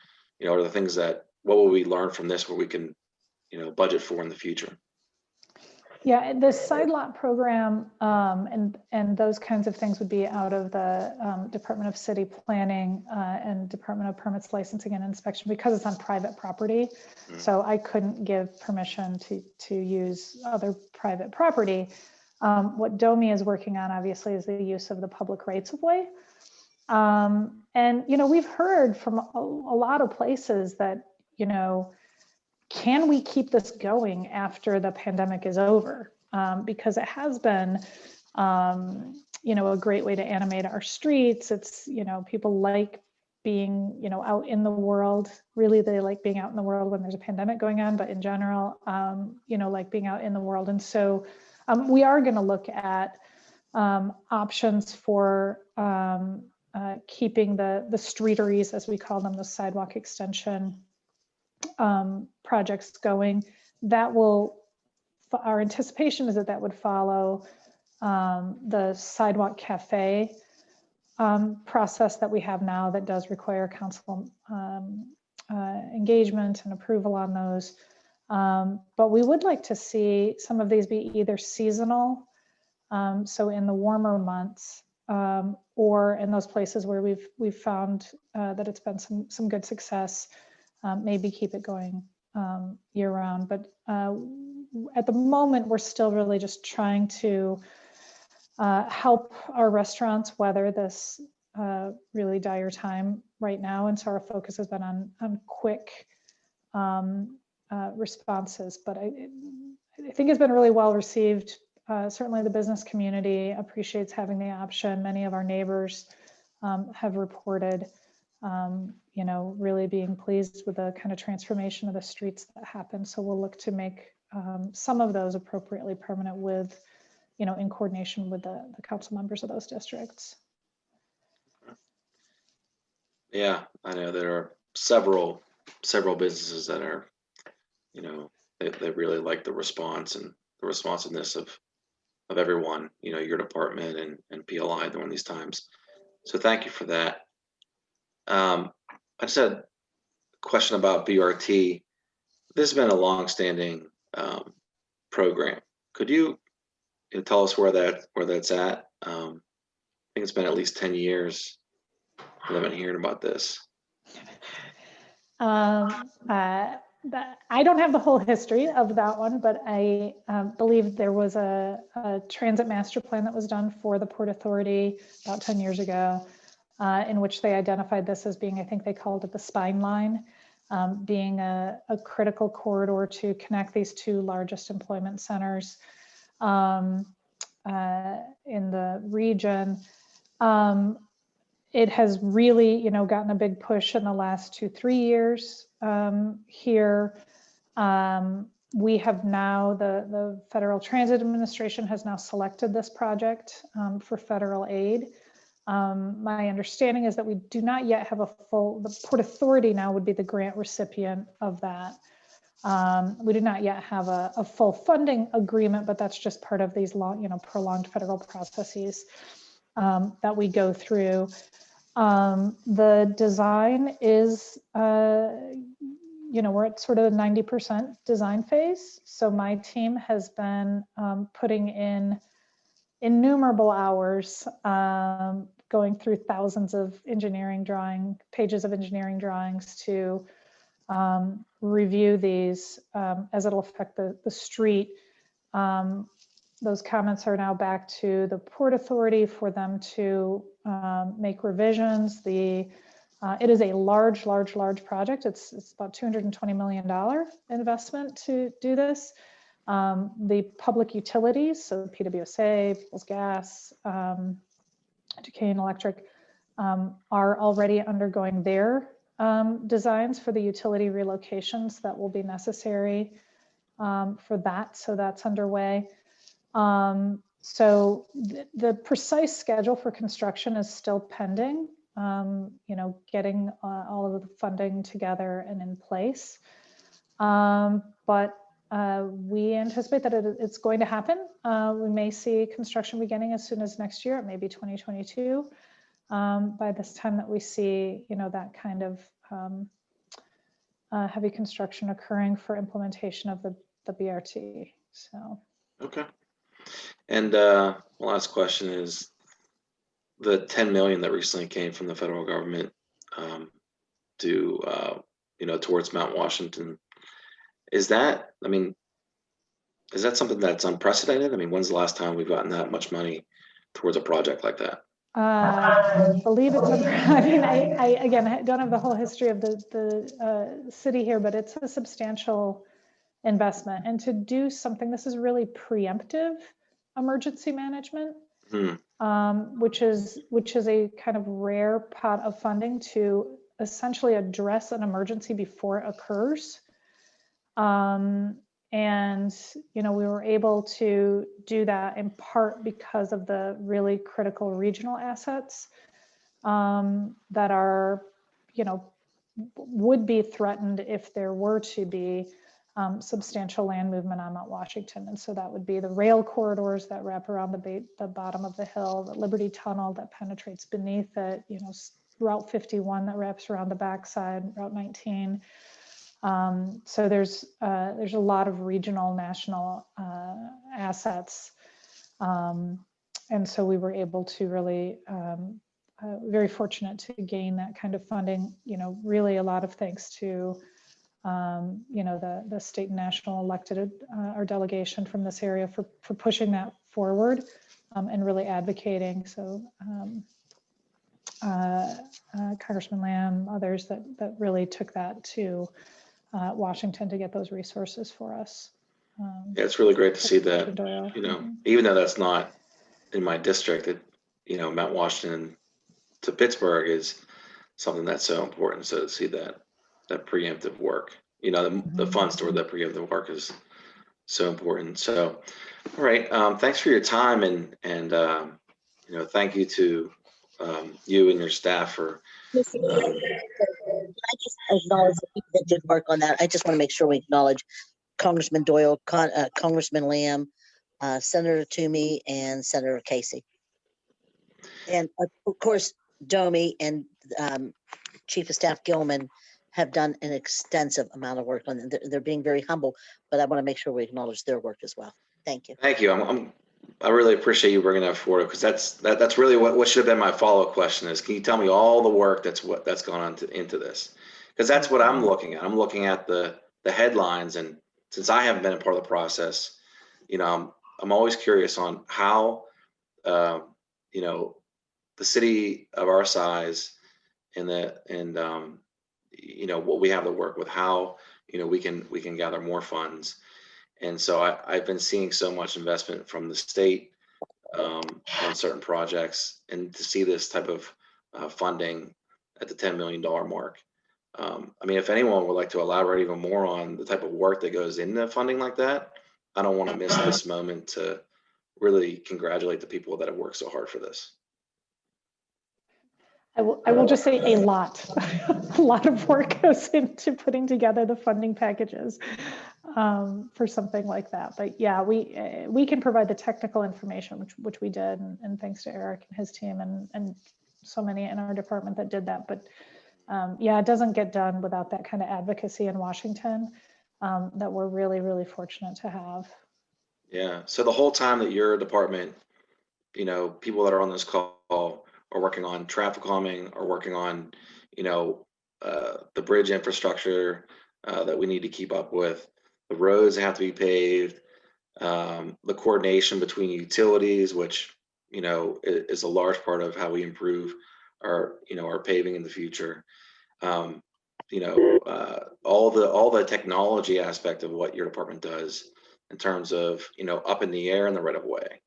are the things what will we learn from this where we can, budget for in the future? Yeah, the side lot program and those kinds of things would be out of the Department of City Planning and Department of Permits, Licensing and Inspection, because it's on private property. Mm-hmm. So I couldn't give permission to use other private property. What DOMI is working on, obviously, is the use of the public rights of way. And we've heard from a lot of places that, can we keep this going after the pandemic is over? Because it has been, a great way to animate our streets. It's, people like being, out in the world. Really, they like being out in the world when there's a pandemic going on, but in general, like being out in the world. And so we are going to look at options for keeping the streeteries, as we call them, the sidewalk extension projects going. Our anticipation is that would follow the sidewalk cafe process that we have now that does require council engagement and approval on those. But we would like to see some of these be either seasonal, so in the warmer months, or in those places where we've found that it's been some good success, maybe keep it going year round. But at the moment, we're still really just trying to help our restaurants weather this really dire time right now. And so our focus has been on quick responses, but I think it's been really well received. Certainly the business community appreciates having the option. Many of our neighbors have reported, really being pleased with the kind of transformation of the streets that happened. So we'll look to make some of those appropriately permanent with, in coordination with the council members of those districts. Yeah, I know there are several businesses that are, they really like the response and the responsiveness of everyone, your department and PLI during these times. So thank you for that. I just had a question about BRT. This has been a long-standing program. Could you tell us where that's at? I think it's been at least 10 years that I've been hearing about this. I don't have the whole history of that one, but I believe there was a transit master plan that was done for the Port Authority about 10 years ago, in which they identified this as being, I think they called it the spine line, being a critical corridor to connect these two largest employment centers in the region. it has really, gotten a big push in the last 2-3 years here. We have now, the Federal Transit Administration has now selected this project for federal aid. My understanding is that we do not yet have the Port Authority now would be the grant recipient of that. We do not yet have a full funding agreement, but that's just part of these prolonged federal processes that we go through. The design is, we're at sort of the 90% design phase. So my team has been putting in innumerable hours, going through thousands of pages of engineering drawings to review these as it'll affect the street. Those comments are now back to the Port Authority for them to make revisions. It is a large project. It's about $220 million investment to do this. The public utilities, so PWSA, Peoples Gas, Duquesne Electric, are already undergoing their designs for the utility relocations that will be necessary for that. So that's underway. So the precise schedule for construction is still pending, getting all of the funding together and in place. But we anticipate that it's going to happen. We may see construction beginning as soon as next year. It may be 2022 by this time that we see, that kind of heavy construction occurring for implementation of the BRT. So. Okay. And last question is the 10 million that recently came from the federal government towards Mount Washington. Is that something that's unprecedented? I mean, when's the last time we've gotten that much money towards a project like that? I believe it's, I don't have the whole history of the city here, but it's a substantial investment. And to do something, this is really preemptive emergency management, which is a kind of rare pot of funding to essentially address an emergency before it occurs. And, we were able to do that in part because of the really critical regional assets that are, would be threatened if there were to be substantial land movement on Mount Washington. And so that would be the rail corridors that wrap around the bottom of the hill, the Liberty Tunnel that penetrates beneath it, Route 51 that wraps around the backside, Route 19. So there's a lot of regional, national assets. And so we were able to really, very fortunate to gain that kind of funding, really a lot of thanks to, the state and national elected, our delegation from this area for pushing that forward and really advocating. So Congressman Lamb, others that really took that to Washington to get those resources for us. Yeah, it's really great to see that, even though that's not in my district, Mount Washington to Pittsburgh is something that's so important. So to see that preemptive work, the funds toward that preemptive work is so important. So, all right, thanks for your time and thank you to you and your staff for. I just acknowledge the people that did work on that. I just want to make sure we acknowledge Congressman Doyle, Congressman Lamb, Senator Toomey, and Senator Casey. And of course, Domi and Chief of Staff Gilman have done an extensive amount of work on it. They're being very humble, but I want to make sure we acknowledge their work as well. Thank you. Thank you. I really appreciate you bringing that forward, because that's really what should have been my follow-up question is, can you tell me all the work that's gone on into this? Because that's what I'm looking at. I'm looking at the headlines, and since I haven't been a part of the process, I'm always curious on how the city of our size and what we have to work with, how we can gather more funds. And so I've been seeing so much investment from the state on certain projects, and to see this type of funding at the $10 million mark. I mean, if anyone would like to elaborate even more on the type of work that goes into funding like that, I don't want to miss this moment to really congratulate the people that have worked so hard for this. I will just say a lot, a lot of work goes into putting together the funding packages for something like that. But yeah, we can provide the technical information, which we did, and thanks to Eric and his team and so many in our department that did that. But yeah, it doesn't get done without that kind of advocacy in Washington that we're really, really fortunate to have. Yeah. So the whole time that your department, you know, people that are on this call are working on traffic calming, are working on, you know, the bridge infrastructure that we need to keep up with, the roads have to be paved, the coordination between utilities, which, you know, is a large part of how we improve our, you know, our paving in the future. You know, all the technology aspect of what your department does in terms of, you know, up in the air and the right of way,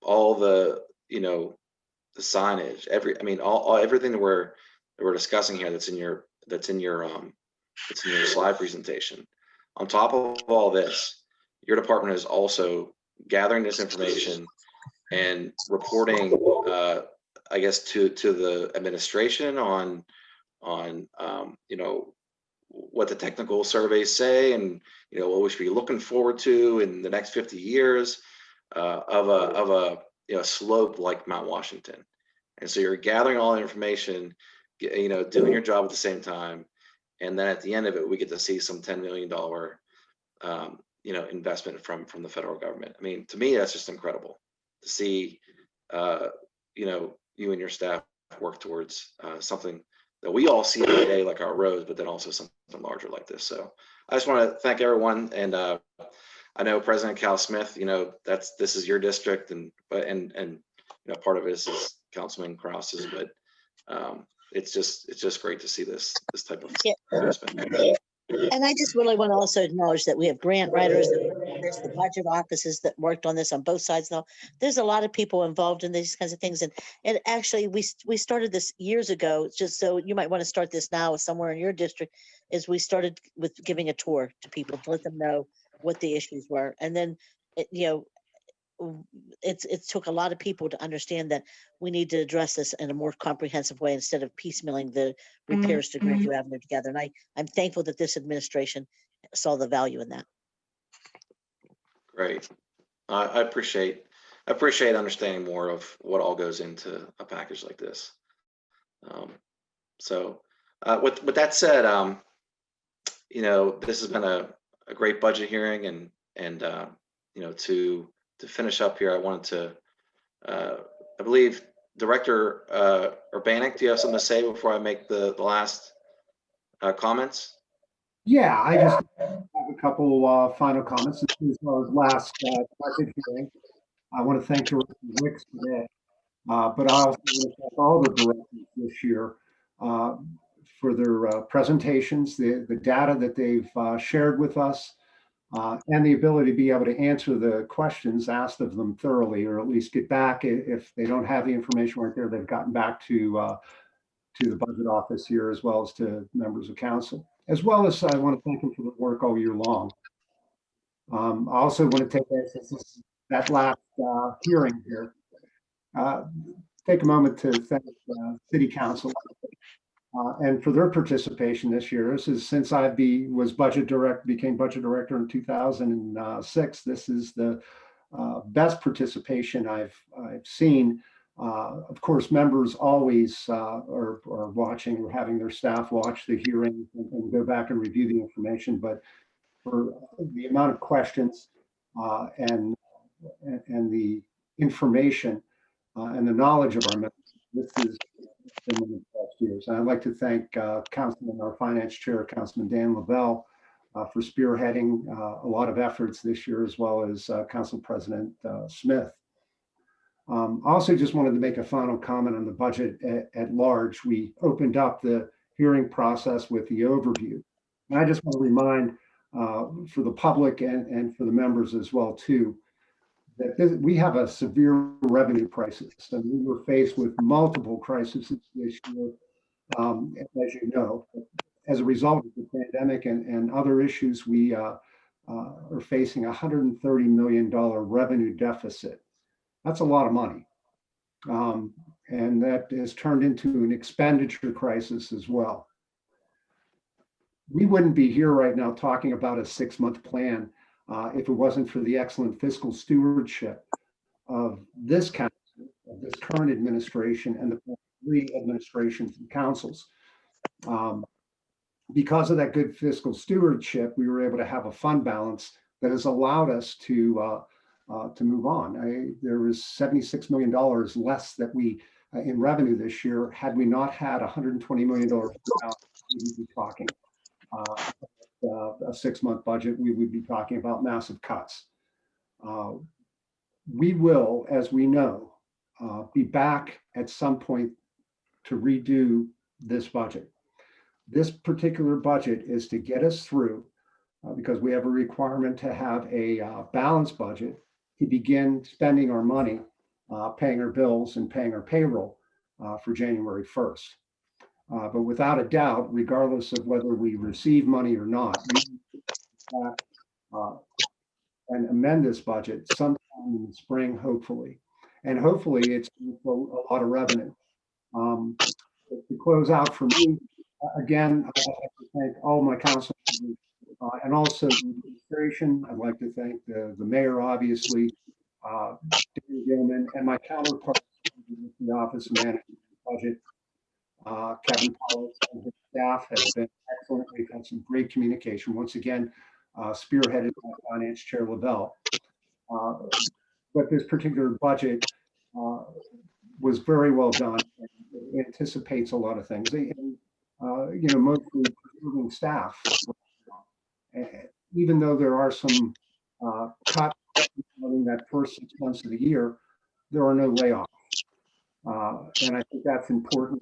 all the, you know, the signage, everything that we're discussing here that's in your slide presentation. On top of all this, your department is also gathering this information and reporting, I guess, to the administration on you know, what the technical surveys say, and you know what we should be looking forward to in the next 50 years of a you know, slope like Mount Washington. And so you're gathering all the information, you know, doing your job at the same time, and then at the end of it, we get to see some $10 million you know, investment from the federal government. I mean, to me, that's just incredible to see you know, you and your staff work towards something that we all see every day, like our roads, but then also something larger like this. So I just want to thank everyone. And I know President Cal Smith, you know, this is your district, and you know, part of it is Councilman Krause's, but it's just great to see this type of investment. And I just really want to also acknowledge that we have grant writers, the budget offices that worked on this on both sides. Now, there's a lot of people involved in these kinds of things. And actually, we started this years ago, just so you might want to start this now somewhere in your district, is we started with giving a tour to people to let them know what the issues were. And then, you know, it took a lot of people to understand that we need to address this in a more comprehensive way instead of piecemealing the repairs to Grandview Avenue together. And I'm thankful that this administration saw the value in that. Great. I appreciate understanding more of what all goes into a package like this. So with that said, you know, this has been a great budget hearing, and you know, to finish up here, I wanted to, I believe, Director Urbanek, do you have something to say before I make the last comments? Yeah, I just have a couple final comments as well as last budget hearing. I want to thank Director Wicks today, but I also want to thank all the directors this year for their presentations, the data that they've shared with us, and the ability to be able to answer the questions asked of them thoroughly, or at least get back, if they don't have the information right there, they've gotten back to the budget office here, as well as to members of council. As well as I want to thank them for the work all year long. I also want to take that last hearing here, take a moment to thank City Council and for their participation this year. This is since I became budget director in 2006. This is the best participation I've seen. Of course, members always are watching, or having their staff watch the hearing and go back and review the information. But for the amount of questions and the information and the knowledge of our members, this is been one of the best years. And I'd like to thank Councilman, our Finance Chair, Councilman Dan Lavelle, for spearheading a lot of efforts this year, as well as Council President Smith. I also just wanted to make a final comment on the budget at large. We opened up the hearing process with the overview. And I just want to remind for the public and for the members as well too, that we have a severe revenue crisis, and we were faced with multiple crises this year, as you know. As a result of the pandemic and other issues, we are facing a $130 million revenue deficit. That's a lot of money. And that has turned into an expenditure crisis as well. We wouldn't be here right now talking about a 6-month plan if it wasn't for the excellent fiscal stewardship of this council, of this current administration, and the 3 administrations and councils. Because of that good fiscal stewardship, we were able to have a fund balance that has allowed us to move on. There is $76 million less that we in revenue this year. Had we not had $120 million, we would be talking a 6-month budget. We would be talking about massive cuts. We will, as we know, be back at some point to redo this budget. This particular budget is to get us through, because we have a requirement to have a balanced budget to begin spending our money, paying our bills and paying our payroll for January 1st. But without a doubt, regardless of whether we receive money or not, we need to and amend this budget sometime in the spring, hopefully. And hopefully it's a lot of revenue. To close out for me, again, I'd like to thank all my council and also the administration. I'd like to thank the mayor, obviously, David Gilman, and my counterparts in the Office of Management and Budget. Kevin Powell and his staff has been excellent. We've had some great communication. Once again, spearheaded by Finance Chair Lavelle. But this particular budget was very well done. It anticipates a lot of things. And, mostly preserving staff. Even though there are some cuts in that first 6 months of the year, there are no layoffs. And I think that's important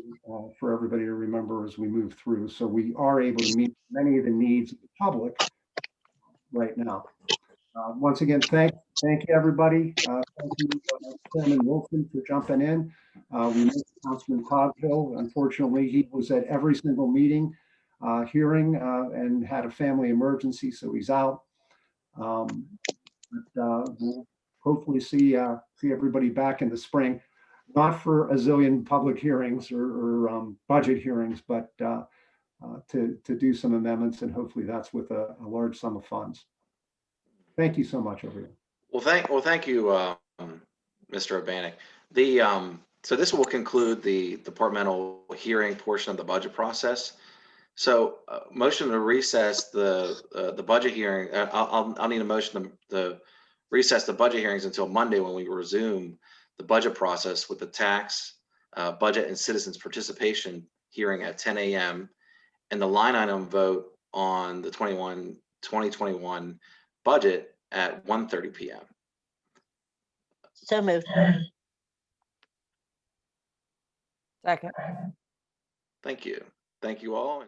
for everybody to remember as we move through. So we are able to meet many of the needs of the public right now. Once again, thank you, everybody. Thank you, Chairman Wilson, for jumping in. We missed Councilman Coghill. Unfortunately, he was at every single meeting, hearing, and had a family emergency, so he's out. But we'll hopefully see everybody back in the spring. Not for a zillion public hearings or budget hearings, but to do some amendments, and hopefully that's with a large sum of funds. Thank you so much, everyone. Well, thank you, Mr. Urbanek. So this will conclude the departmental hearing portion of the budget process. So motion to recess the budget hearing. I'll need a motion to recess the budget hearings until Monday, when we resume the budget process with the tax, budget, and citizens participation hearing at 10 a.m. and the line item vote on the 2021 budget at 1:30 p.m. So moved. Second. Thank you. Thank you all.